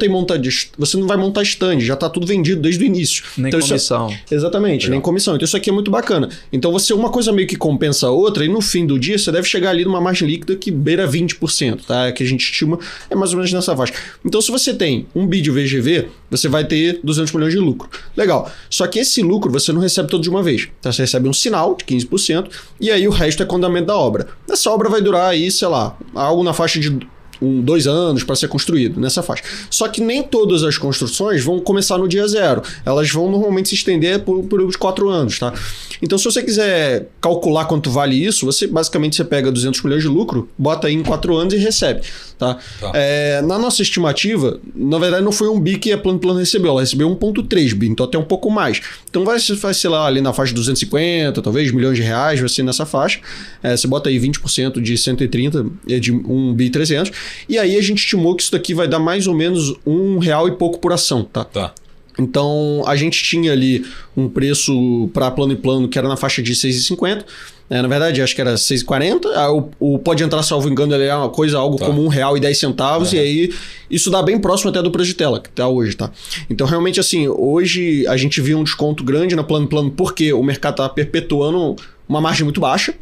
Speaker 3: vai montar stand, já está tudo vendido desde o início.
Speaker 2: Nem
Speaker 3: então,
Speaker 2: comissão.
Speaker 3: Exatamente, nem comissão. Então, isso aqui é muito bacana. Então, uma coisa meio que compensa a outra, e no fim do dia, você deve chegar ali numa margem líquida que beira 20%, tá? Que a gente estima é mais ou menos nessa faixa. Então, se você tem 1 bi de VGV, você vai ter 200 milhões de lucro. Legal. Só que esse lucro você não recebe todo de uma vez. Então, você recebe um sinal de 15%, e aí o resto é com o andamento da obra. Essa obra vai durar aí, sei lá, algo na faixa de 2 anos para ser construído, nessa faixa. Só que nem todas as construções vão começar no dia 0. Elas vão normalmente se estender por uns 4 anos, tá? Então, se você quiser calcular quanto vale isso, você pega 200 milhões de lucro, bota aí em 4 anos e recebe, tá? Na nossa estimativa, na verdade não foi 1 bi que a Plano recebeu, ela recebeu 1,3 bi, então até um pouco mais. Então vai ser lá ali na faixa de 250, talvez, milhões de reais, vai ser nessa faixa. Você bota aí 20% de 130, de 1 bi 300, e aí a gente estimou que isso daqui vai dar mais ou menos R$1 e pouco por ação, tá? Então, a gente tinha ali um preço para plano e plano que era na faixa de 6,50. Na verdade, acho que era 6,40. O pode entrar, salvo engano, ele é uma coisa, algo como R$1,10. E aí, isso dá bem próximo até do preço de tela, que tá hoje, tá? Então, realmente, assim, hoje a gente viu um desconto grande na plano e plano porque o mercado tá perpetuando uma margem muito baixa.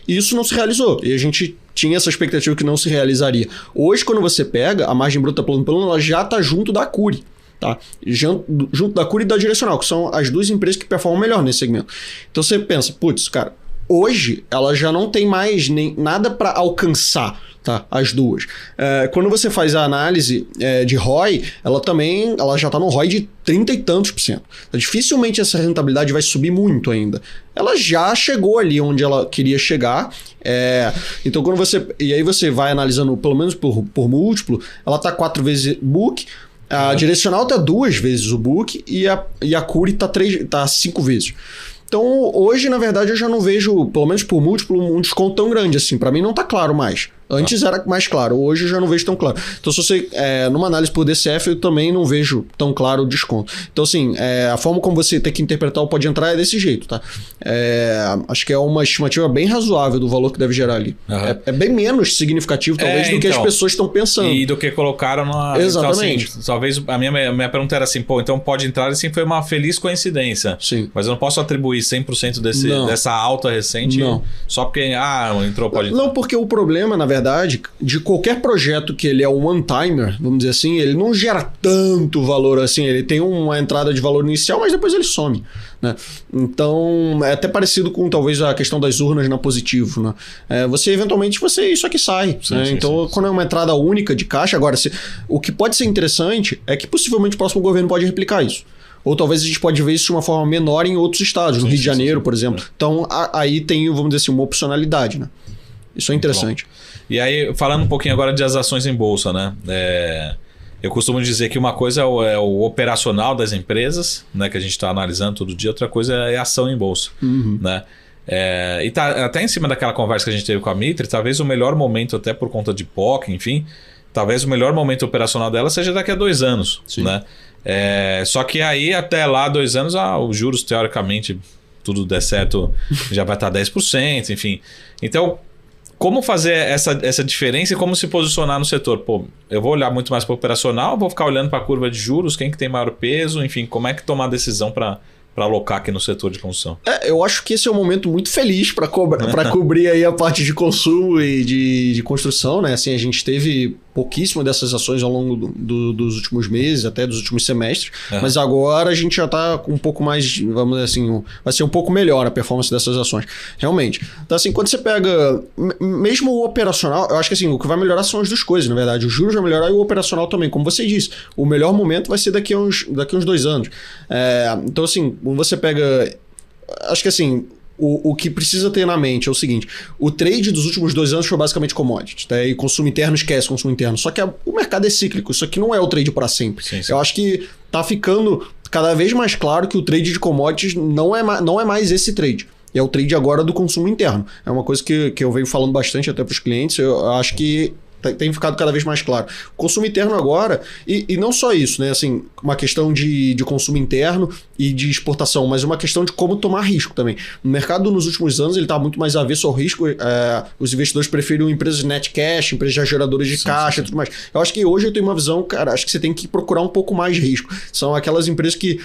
Speaker 3: E isso não se realizou. E a gente tinha essa expectativa que não se realizaria. Hoje, quando você pega, a margem bruta plano e plano, ela já tá junto da Cury. Tá? Junto da Cury e da Direcional, que são as duas empresas que performam melhor nesse segmento. Então você pensa, putz, cara, hoje ela já não tem mais nem nada para alcançar, tá? As duas. Quando você faz a análise de ROI, ela já está no ROI de 30 e tantos %. Então, dificilmente essa rentabilidade vai subir muito ainda. Ela já chegou ali onde ela queria chegar. Então, e aí você vai analisando, pelo menos por múltiplo, ela está 4 vezes book. A Direcional tá 2 vezes o book e a Cury tá 5 vezes. Então, hoje, na verdade, eu já não vejo, pelo menos por múltiplo, um desconto tão grande assim. Para mim não tá claro mais. Antes era mais claro, hoje eu já não vejo tão claro. Então, se você, numa análise por DCF, eu também não vejo tão claro o desconto. Então, assim, a forma como você tem que interpretar o pode entrar é desse jeito, tá? Acho que é uma estimativa bem razoável do valor que deve gerar ali. É bem menos significativo, talvez, do que as pessoas estão pensando.
Speaker 1: E do que colocaram na...
Speaker 3: Exatamente.
Speaker 1: Então, assim, talvez a minha pergunta era assim, então pode entrar, assim, foi uma feliz coincidência.
Speaker 3: Sim.
Speaker 1: Mas eu não posso atribuir 100% dessa alta recente só porque, entrou, pode entrar.
Speaker 3: Não, porque o problema, na verdade, de qualquer projeto que ele é um one-timer, vamos dizer assim, ele não gera tanto valor assim, ele tem uma entrada de valor inicial, mas depois ele some, né? Então, é até parecido com talvez a questão das urnas na positivo, né? Você eventualmente, isso aqui sai, né? Sim, então, quando é uma entrada única de caixa, agora, o que pode ser interessante é que possivelmente o próximo governo pode replicar isso. Ou talvez a gente pode ver isso de uma forma menor em outros estados, no Rio de Janeiro, por exemplo. Então, aí tem, vamos dizer assim, uma opcionalidade, né? Isso é interessante.
Speaker 1: Bom. E aí, falando um pouquinho agora de as ações em bolsa, né? Eu costumo dizer que uma coisa é o operacional das empresas, né? Que a gente está analisando todo dia, outra coisa é a ação em bolsa, né? E tá até em cima daquela conversa que a gente teve com a Mitre, talvez o melhor momento, até por conta de POC, enfim, talvez o melhor momento operacional dela seja daqui a 2 anos, né? Só que aí até lá 2 anos, os juros teoricamente, tudo der certo, já vai estar 10%, enfim. Então, como fazer essa diferença e como se posicionar no setor? Pô, eu vou olhar muito mais para o operacional, vou ficar olhando para a curva de juros, quem que tem maior peso, enfim, como é que tomar a decisão para alocar aqui no setor de construção?
Speaker 3: Eu acho que esse é um momento muito feliz para cobrir aí a parte de consumo e de construção, né? Assim, a gente teve pouquíssimo dessas ações ao longo dos últimos meses, até dos últimos semestres, mas agora a gente já está com um pouco mais, vamos dizer assim, vai ser um pouco melhor a performance dessas ações, realmente. Então assim, quando você pega, mesmo o operacional, eu acho que assim, o que vai melhorar são as duas coisas, na verdade, o juros vai melhorar e o operacional também, como você disse, o melhor momento vai ser daqui a uns 2 anos. Então assim, quando você pega, acho que assim, o que precisa ter na mente é o seguinte: o trade dos últimos 2 anos foi basicamente commodities, tá? E consumo interno, esquece consumo interno. Só que o mercado é cíclico, isso aqui não é o trade para sempre. Sim. Eu acho que tá ficando cada vez mais claro que o trade de commodities não é mais esse trade. É o trade agora do consumo interno. É uma coisa que eu venho falando bastante até para os clientes. Eu acho que tem ficado cada vez mais claro. O consumo interno agora, e não só isso, né? Assim, uma questão de consumo interno e de exportação, mas uma questão de como tomar risco também. O mercado nos últimos anos ele está muito mais avesso ao risco. Os investidores preferem empresas net cash, empresas geradoras de caixa e tudo mais. Eu acho que hoje eu tenho uma visão, cara, acho que você tem que procurar um pouco mais de risco. São aquelas empresas que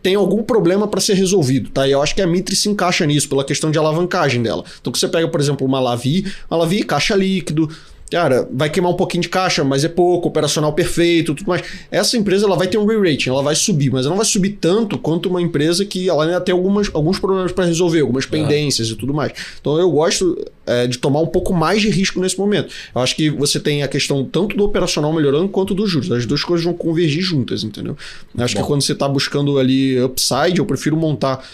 Speaker 3: tem algum problema para ser resolvido, tá? E eu acho que a Mitre se encaixa nisso, pela questão de alavancagem dela. Então, que você pega, por exemplo, uma Lavi, caixa líquido, cara, vai queimar um pouquinho de caixa, mas é pouco, operacional perfeito, tudo mais. Essa empresa ela vai ter um re-rating, ela vai subir, mas ela não vai subir tanto quanto uma empresa que ela ainda tem alguns problemas para resolver, algumas pendências e tudo mais. Então eu gosto de tomar um pouco mais de risco nesse momento. Eu acho que você tem a questão tanto do operacional melhorando quanto dos juros. As duas coisas vão convergir juntas, entendeu? Eu acho que quando você está buscando ali upside, eu prefiro montar...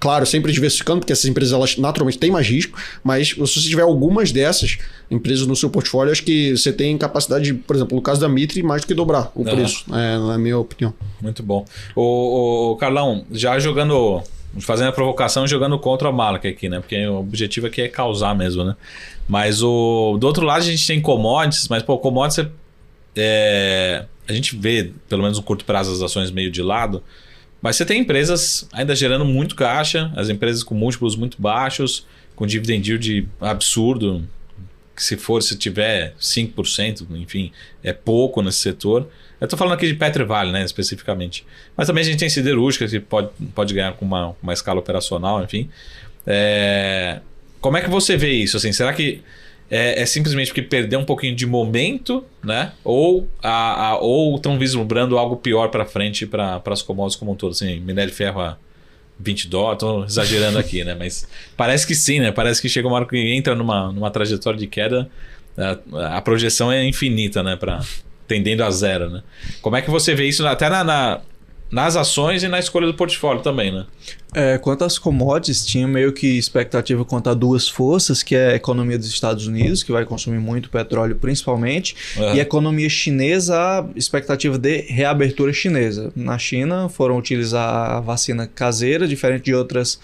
Speaker 3: Claro, sempre diversificando, porque essas empresas elas naturalmente têm mais risco, mas se você tiver algumas dessas empresas no seu portfólio, acho que você tem capacidade de, por exemplo, no caso da Mitre, mais do que dobrar o preço, na minha opinião.
Speaker 1: Muito bom. O Carlão, já fazendo a provocação, jogando contra a Malek aqui, né? Porque o objetivo aqui é causar mesmo, né? Mas do outro lado a gente tem commodities, mas commodities a gente vê, pelo menos no curto prazo, as ações meio de lado. Mas você tem empresas ainda gerando muito caixa, as empresas com múltiplos muito baixos, com dividend yield absurdo, que se tiver 5%, enfim, é pouco nesse setor. Eu estou falando aqui de Petrivale, né, especificamente. Mas também a gente tem siderúrgica, que pode ganhar com uma escala operacional, enfim. Como é que você vê isso? Assim, será que é simplesmente porque perdeu um pouquinho de momento, né? Ou estão vislumbrando algo pior para frente para as commodities como um todo? Assim, minério de ferro a $20, estou exagerando aqui, né? Mas parece que sim, né? Parece que chega uma hora que entra numa trajetória de queda, a projeção é infinita, né? Tendendo a zero, né? Como é que você vê isso até nas ações e na escolha do portfólio também, né?
Speaker 2: Quanto às commodities, tinha meio que expectativa quanto a duas forças, que é a economia dos Estados Unidos, que vai consumir muito petróleo principalmente, e a economia chinesa, a expectativa de reabertura chinesa. Na China foram utilizar a vacina caseira, diferente de outras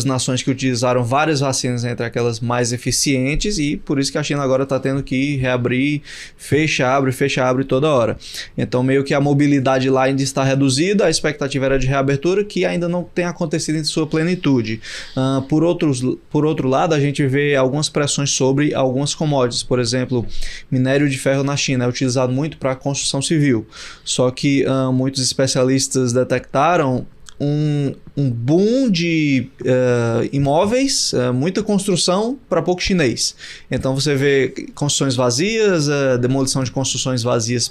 Speaker 2: nações que utilizaram várias vacinas entre aquelas mais eficientes, e por isso que a China agora está tendo que reabrir, fecha, abre toda hora. Então meio que a mobilidade lá ainda está reduzida, a expectativa era de reabertura, que ainda não tem acontecido em sua plenitude. Por outro lado, a gente vê algumas pressões sobre algumas commodities. Por exemplo, minério de ferro na China é utilizado muito para construção civil, só que muitos especialistas detectaram um boom de imóveis, muita construção para pouco chinês. Então você vê construções vazias, demolição de construções vazias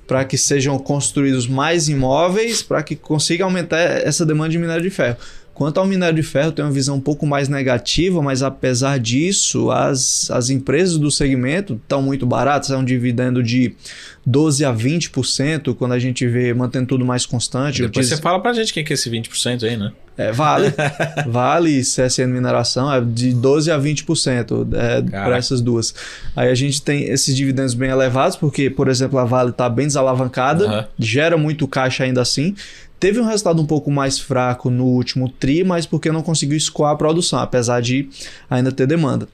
Speaker 2: para que sejam construídos mais imóveis, para que consiga aumentar essa demanda de minério de ferro. Quanto ao minério de ferro, tem uma visão um pouco mais negativa, mas apesar disso, as empresas do segmento estão muito baratas, é um dividendo de 12% a 20%, quando a gente vê mantendo tudo mais constante.
Speaker 1: Depois você fala pra gente quem que é esse 20% aí, né?
Speaker 2: Vale CSN Mineração é de 12% a 20% para essas duas. Aí a gente tem esses dividendos bem elevados, porque, por exemplo, a Vale está bem desalavancada, gera muito caixa ainda assim. Teve um resultado um pouco mais fraco no último TRI, mas porque não conseguiu escoar a produção, apesar de ainda ter demanda.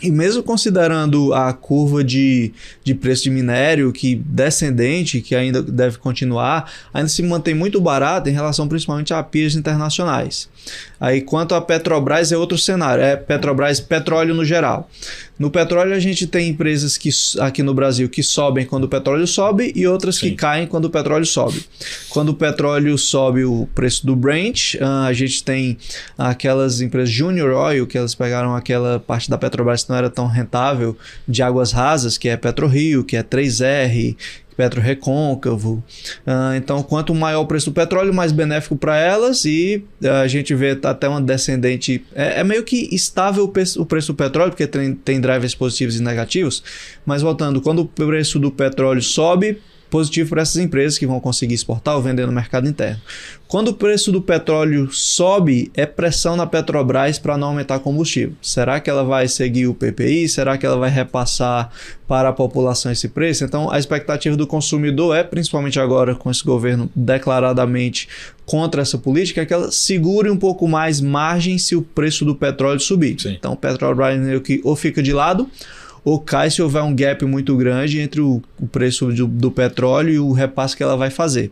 Speaker 2: E mesmo considerando a curva de preço de minério, que descendente, que ainda deve continuar, ainda se mantém muito barato em relação principalmente a peers internacionais. Aí quanto a Petrobras é outro cenário, Petrobras, petróleo no geral. No petróleo a gente tem empresas aqui no Brasil que sobem quando o petróleo sobe e outras que caem quando o petróleo sobe. Quando o petróleo sobe o preço do Brent, a gente tem aquelas empresas Junior Oil, que elas pegaram aquela parte da Petrobras que não era tão rentável, de águas rasas, que é PetroRio, que é 3R, Petro Recôncavo. Então, quanto maior o preço do petróleo, mais benéfico para elas, e a gente vê até uma descendente. É meio que estável o preço do petróleo, porque tem drivers positivos e negativos. Mas voltando, quando o preço do petróleo sobe, positivo para essas empresas que vão conseguir exportar ou vender no mercado interno. Quando o preço do petróleo sobe, é pressão na Petrobras para não aumentar combustível. Será que ela vai seguir o PPI? Será que ela vai repassar para a população esse preço? Então, a expectativa do consumidor principalmente agora com esse governo declaradamente contra essa política, é que ela segure um pouco mais margem se o preço do petróleo subir. Sim. Então, o Petrobras meio que ou fica de lado, ou cai se houver um gap muito grande entre o preço do petróleo e o repasse que ela vai fazer.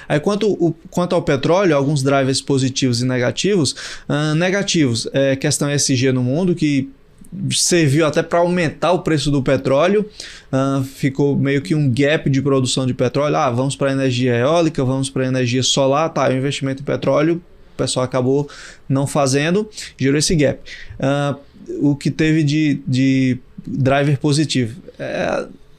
Speaker 2: Aí, quanto ao petróleo, alguns drivers positivos e negativos. Negativos, questão ESG no mundo, que serviu até para aumentar o preço do petróleo. Ficou meio que um gap de produção de petróleo. Vamos para a energia eólica, vamos para a energia solar. O investimento em petróleo, o pessoal acabou não fazendo, gerou esse gap. O que teve de driver positivo.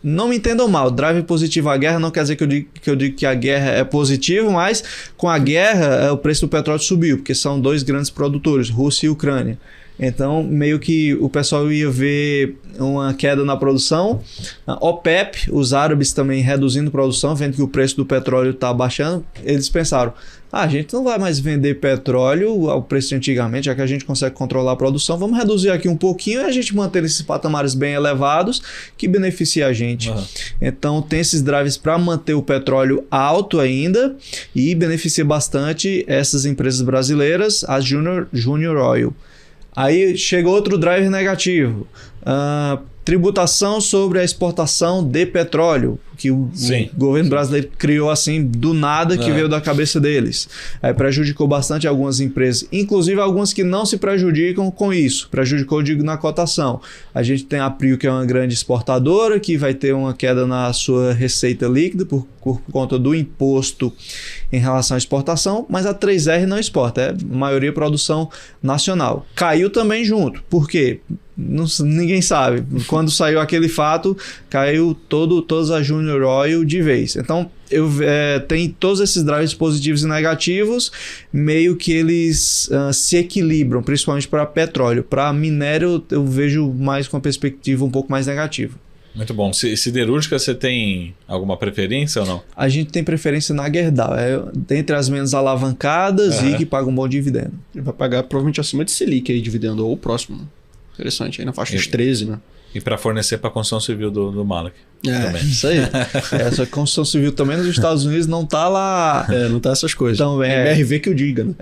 Speaker 2: Não me entendam mal, driver positivo à guerra não quer dizer que eu digo que a guerra é positiva, mas com a guerra o preço do petróleo subiu, porque são dois grandes produtores, Rússia e Ucrânia. Então, meio que o pessoal ia ver uma queda na produção. OPEP, os árabes também reduzindo produção, vendo que o preço do petróleo está baixando. Eles pensaram, a gente não vai mais vender petróleo ao preço de antigamente, já que a gente consegue controlar a produção. Vamos reduzir aqui um pouquinho e a gente manter esses patamares bem elevados, que beneficia a gente. Então, tem esses drives para manter o petróleo alto ainda e beneficia bastante essas empresas brasileiras, as Junior Oil. Aí chega outro driver negativo, tributação sobre a exportação de petróleo, que o governo brasileiro criou assim do nada, que veio da cabeça deles. Aí prejudicou bastante algumas empresas, inclusive algumas que não se prejudicam com isso. Prejudicou, digo, na cotação. A gente tem a Prio, que é uma grande exportadora, que vai ter uma queda na sua receita líquida por conta do imposto em relação à exportação, mas a 3R não exporta, maioria produção nacional. Caiu também junto. Por quê? Ninguém sabe. Quando saiu aquele fato, caiu todas as Junior Oil de vez. Então, tem todos esses drivers positivos e negativos, meio que eles se equilibram, principalmente para petróleo. Para minério, eu vejo mais com a perspectiva um pouco mais negativa.
Speaker 1: Muito bom. Siderúrgica, você tem alguma preferência ou não?
Speaker 2: A gente tem preferência na Gerdau. Entre as menos alavancadas e que paga um bom dividendo.
Speaker 3: Ele vai pagar provavelmente acima de Selic aí, dividendo, ou o próximo. Interessante, aí na faixa dos 13, né?
Speaker 1: E para fornecer para a construção civil do Malek.
Speaker 3: Também. Isso aí.
Speaker 2: Essa construção civil também nos Estados Unidos não tá lá.
Speaker 3: Não tá essas coisas.
Speaker 2: Também
Speaker 3: MRV que eu diga, né?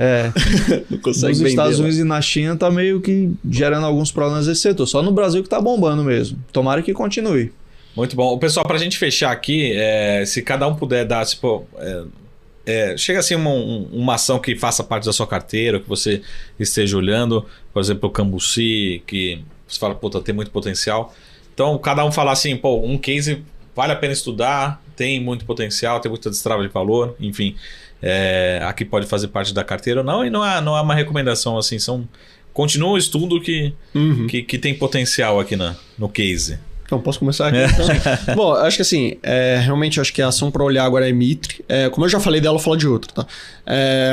Speaker 2: Não consegue nos Estados Unidos e na China tá meio que gerando alguns problemas nesse setor. Só no Brasil que tá bombando mesmo. Tomara que continue.
Speaker 1: Muito bom. Pessoal, pra gente fechar aqui, se cada um puder dar, tipo... chega assim uma ação que faça parte da sua carteira, que você esteja olhando, por exemplo, o Cambuci, que você fala, tem muito potencial. Então, cada um falar assim, um case vale a pena estudar, tem muito potencial, tem muita destrava de valor, enfim, aqui pode fazer parte da carteira ou não, e não é uma recomendação assim, continua o estudo que tem potencial aqui no case.
Speaker 3: Então, posso começar aqui? Então? Bom, acho que assim, realmente acho que a ação para olhar agora é Mitre. Como eu já falei dela, eu vou falar de outra, tá?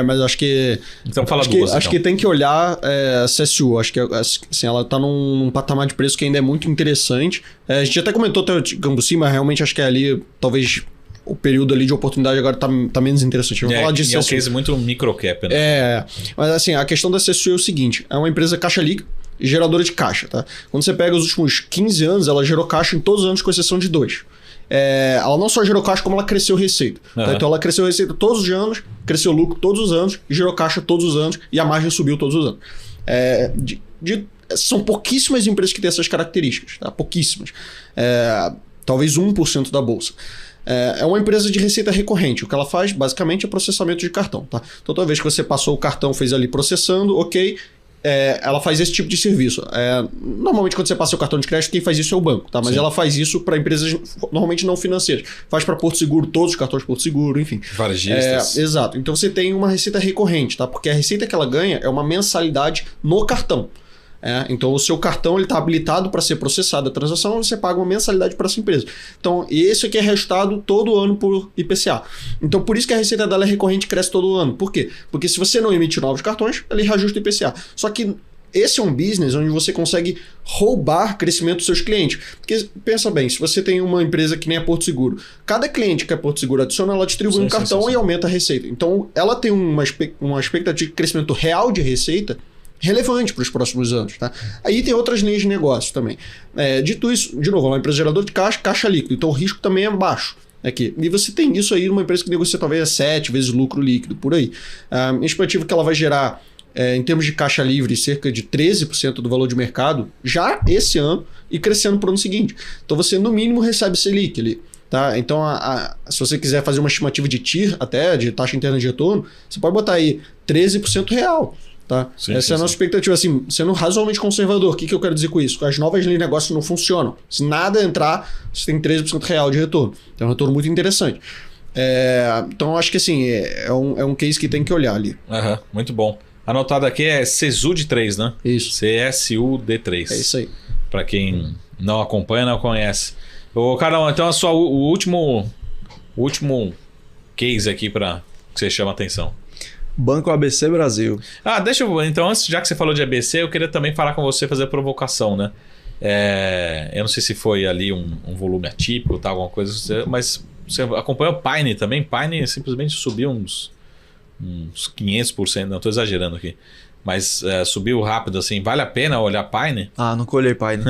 Speaker 3: Mas acho que...
Speaker 1: Então fala duas,
Speaker 3: Acho que tem que olhar a CSU. Acho que assim, ela tá num patamar de preço que ainda é muito interessante. A gente até comentou até o Cambuci, mas realmente acho que ali talvez o período ali de oportunidade agora tá menos interessante. Vamos falar disso.
Speaker 1: É um case muito microcap, né?
Speaker 3: Mas assim, a questão da CSU é o seguinte, é uma empresa caixa líquida e geradora de caixa, tá? Quando você pega os últimos 15 anos, ela gerou caixa em todos os anos, com exceção de 2. Ela não só gerou caixa, como ela cresceu receita. Tá? Então ela cresceu receita todos os anos, cresceu lucro todos os anos, e gerou caixa todos os anos, e a margem subiu todos os anos. São pouquíssimas empresas que têm essas características, tá? Pouquíssimas. Talvez 1% da bolsa. É uma empresa de receita recorrente. O que ela faz, basicamente, é processamento de cartão. Tá? Então, toda vez que você passou o cartão, fez ali processando, ok, ela faz esse tipo de serviço. Normalmente, quando você passa o cartão de crédito, quem faz isso é o banco. Tá? Mas ela faz isso para empresas normalmente não financeiras. Faz para Porto Seguro, todos os cartões Porto Seguro, enfim.
Speaker 1: Varejistas.
Speaker 3: Exato. Então, você tem uma receita recorrente, tá? Porque a receita que ela ganha é uma mensalidade no cartão. Então o seu cartão está habilitado para ser processado a transação, você paga uma mensalidade para essa empresa. Então esse aqui é reajustado todo ano por IPCA. Então por isso que a receita dela é recorrente e cresce todo ano. Por quê? Porque se você não emite novos cartões, ele reajusta o IPCA. Só que esse é um business onde você consegue roubar crescimento dos seus clientes. Porque, pensa bem, se você tem uma empresa que nem a Porto Seguro, cada cliente que a Porto Seguro adiciona, ela distribui um cartão e aumenta a receita. Então ela tem uma expectativa de crescimento real de receita relevante para os próximos anos. Tá? Aí tem outras linhas de negócio também. Dito isso, de novo, é uma empresa geradora de caixa líquido, então o risco também é baixo. Aqui. E você tem isso aí numa empresa que negocia talvez 7 vezes lucro líquido, por aí. A estimativa que ela vai gerar, em termos de caixa livre, cerca de 13% do valor de mercado, já esse ano, e crescendo para o ano seguinte. Então você, no mínimo, recebe Selic ali. Tá? Então, se você quiser fazer uma estimativa de TIR, até de taxa interna de retorno, você pode botar aí 13% real. Tá? Essa é a nossa expectativa, assim, sendo razoavelmente conservador. O que eu quero dizer com isso? As novas linhas de negócio não funcionam. Se nada entrar, você tem 13% real de retorno. Então é um retorno muito interessante. Então eu acho que assim, é um case que tem que olhar ali.
Speaker 1: Muito bom. Anotado aqui é CSUD3, né?
Speaker 3: Isso.
Speaker 1: CSUD3.
Speaker 3: É isso aí.
Speaker 1: Para quem não acompanha, não conhece. Ô, Carlão, então o último case aqui para que você chama a atenção.
Speaker 2: Banco ABC Brasil.
Speaker 1: Deixa eu... Então, antes, já que você falou de ABC, eu queria também falar com você, fazer a provocação, né? Eu não sei se foi ali um volume atípico, tá, alguma coisa, mas você acompanhou o Pine também? Pine simplesmente subiu uns 500%, não estou exagerando aqui. Mas subiu rápido assim. Vale a pena olhar Pine?
Speaker 2: Não colhei Pine.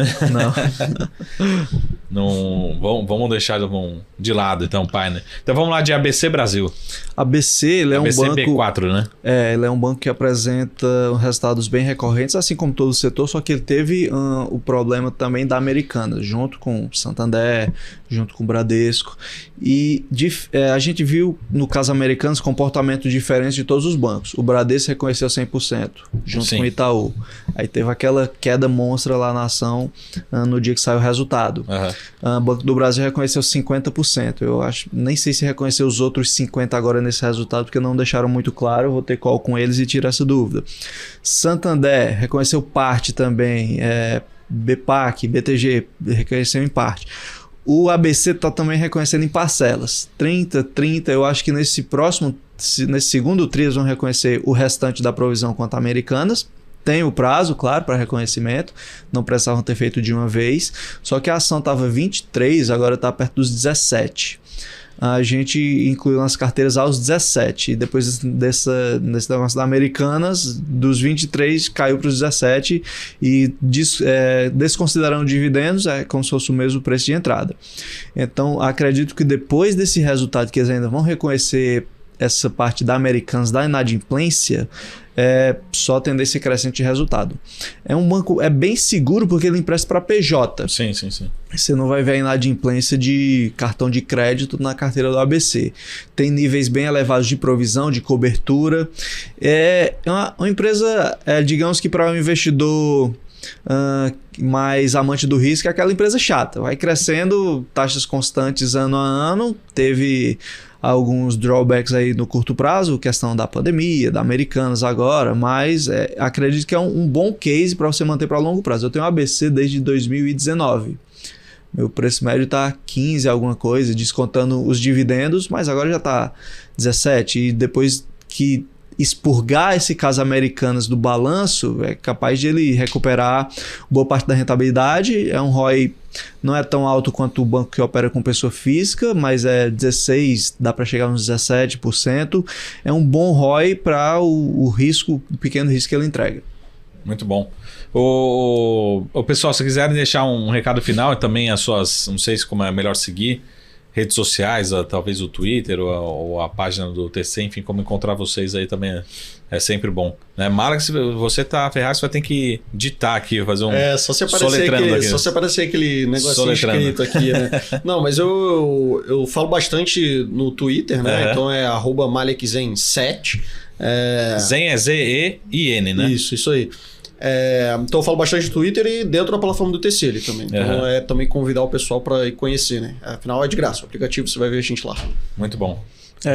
Speaker 1: Não. Vamos deixar de lado então Pine. Então vamos lá de ABC Brasil.
Speaker 2: ABC, ele é um banco...
Speaker 1: B4, né?
Speaker 2: Ele é um banco que apresenta resultados bem recorrentes, assim como todo o setor, só que ele teve o problema também da Americanas, junto com o Santander, junto com o Bradesco. E a gente viu, no caso Americanas, comportamento diferente de todos os bancos. O Bradesco reconheceu 100%, junto com o Itaú. Aí teve aquela queda monstra lá na ação no dia que saiu o resultado. O Banco do Brasil reconheceu 50%. Eu nem sei se reconheceu os outros 50% agora nesse resultado, porque não deixaram muito claro. Eu vou ter call com eles e tirar essa dúvida. Santander reconheceu parte também. BPAC, BTG reconheceu em parte. O ABC está também reconhecendo em parcelas. 30%. Eu acho que nesse segundo tri eles vão reconhecer o restante da provisão quanto a Americanas. Tem o prazo, claro, para reconhecimento. Não precisavam ter feito de uma vez. Só que a ação estava 23, agora está perto dos 17. A gente incluiu nas carteiras aos 17. E depois desse negócio da Americanas, dos 23 caiu para os 17. E desconsiderando dividendos, é como se fosse o mesmo preço de entrada. Então, acredito que depois desse resultado que eles ainda vão reconhecer essa parte da Americanas, da inadimplência, só tendência crescente de resultado. É um banco, bem seguro porque ele empresta para PJ.
Speaker 1: Sim.
Speaker 2: Você não vai ver a inadimplência de cartão de crédito na carteira do ABC. Tem níveis bem elevados de provisão, de cobertura. É uma empresa, digamos que para um investidor mais amante do risco, é aquela empresa chata. Vai crescendo, taxas constantes ano a ano. Teve alguns drawbacks aí no curto prazo, questão da pandemia, da Americanas agora, mas acredito que é um bom case para você manter para longo prazo. Eu tenho ABC desde 2019. Meu preço médio está 15 alguma coisa, descontando os dividendos, mas agora já está 17. E depois que expurgar esse caso Americanas do balanço, é capaz de ele recuperar boa parte da rentabilidade. É um ROI não é tão alto quanto o banco que opera com pessoa física, mas é 16%, dá para chegar uns 17%. É um bom ROI para o pequeno risco que ele entrega.
Speaker 1: Muito bom. O pessoal, se quiserem deixar um recado final e também as suas, não sei se como é melhor seguir, redes sociais, talvez o Twitter ou a página do TC, enfim, como encontrar vocês aí também é sempre bom. Né? Mara, se você tá ferrado, você vai ter que ditar aqui, fazer um
Speaker 3: só se aparecer aquele negocinho escrito aqui, né? Não, mas eu falo bastante no Twitter, né? Então é @malekzen7.
Speaker 1: Zen é Z-E-I-N, né?
Speaker 3: Isso aí. Então eu falo bastante no Twitter e dentro da plataforma do TC ali também. Então também convidar o pessoal para ir conhecer, né? Afinal é de graça, o aplicativo você vai ver a gente lá.
Speaker 1: Muito bom.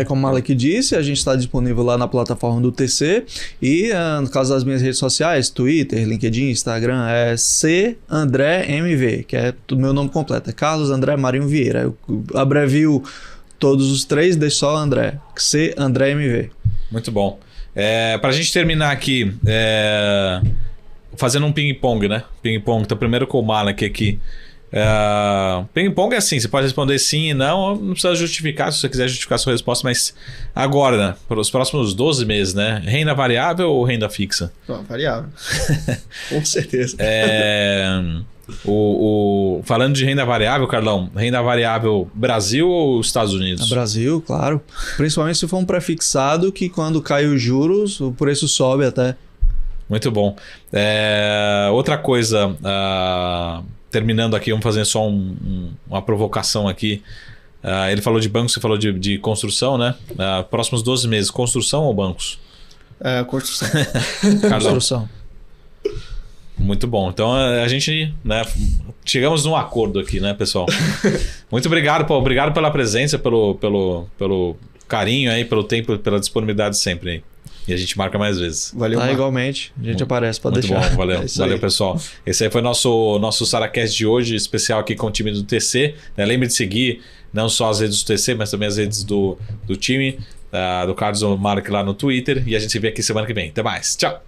Speaker 2: Como o Malek disse, a gente está disponível lá na plataforma do TC e no caso das minhas redes sociais, Twitter, LinkedIn, Instagram, é CAndréMV, que é o meu nome completo, é Carlos André Marinho Vieira. Eu abrevio todos os 3, deixo só André, CAndréMV.
Speaker 1: Muito bom. Para a gente terminar aqui, fazendo um ping-pong, né? Ping-pong, então primeiro com o Malek aqui. Ping-pong é assim, você pode responder sim e não precisa justificar se você quiser justificar a sua resposta, mas agora, né, para os próximos 12 meses, né, renda variável ou renda fixa?
Speaker 3: Variável. Com certeza.
Speaker 1: Falando de renda variável, Carlão, renda variável Brasil ou Estados Unidos?
Speaker 2: Brasil, claro, principalmente se for um pré-fixado que quando cai os juros o preço sobe até.
Speaker 1: Muito bom. Outra coisa, terminando aqui, vamos fazer só uma provocação aqui. Ele falou de bancos, você falou de construção, né? Próximos 12 meses, construção ou bancos?
Speaker 3: Construção.
Speaker 2: Construção.
Speaker 1: Muito bom. Então a gente, né, chegamos num acordo aqui, né, pessoal? Muito obrigado, Paulo. Obrigado pela presença, pelo carinho aí, pelo tempo, pela disponibilidade sempre aí. E a gente marca mais vezes.
Speaker 2: Valeu, igualmente. A gente aparece, pode
Speaker 1: muito
Speaker 2: deixar.
Speaker 1: Bom, valeu. Valeu, pessoal. Esse aí foi nosso Saracast de hoje, especial aqui com o time do TC. Lembre de seguir não só as redes do TC, mas também as redes do time, do Carlos Malek lá no Twitter. E a gente se vê aqui semana que vem. Até mais. Tchau.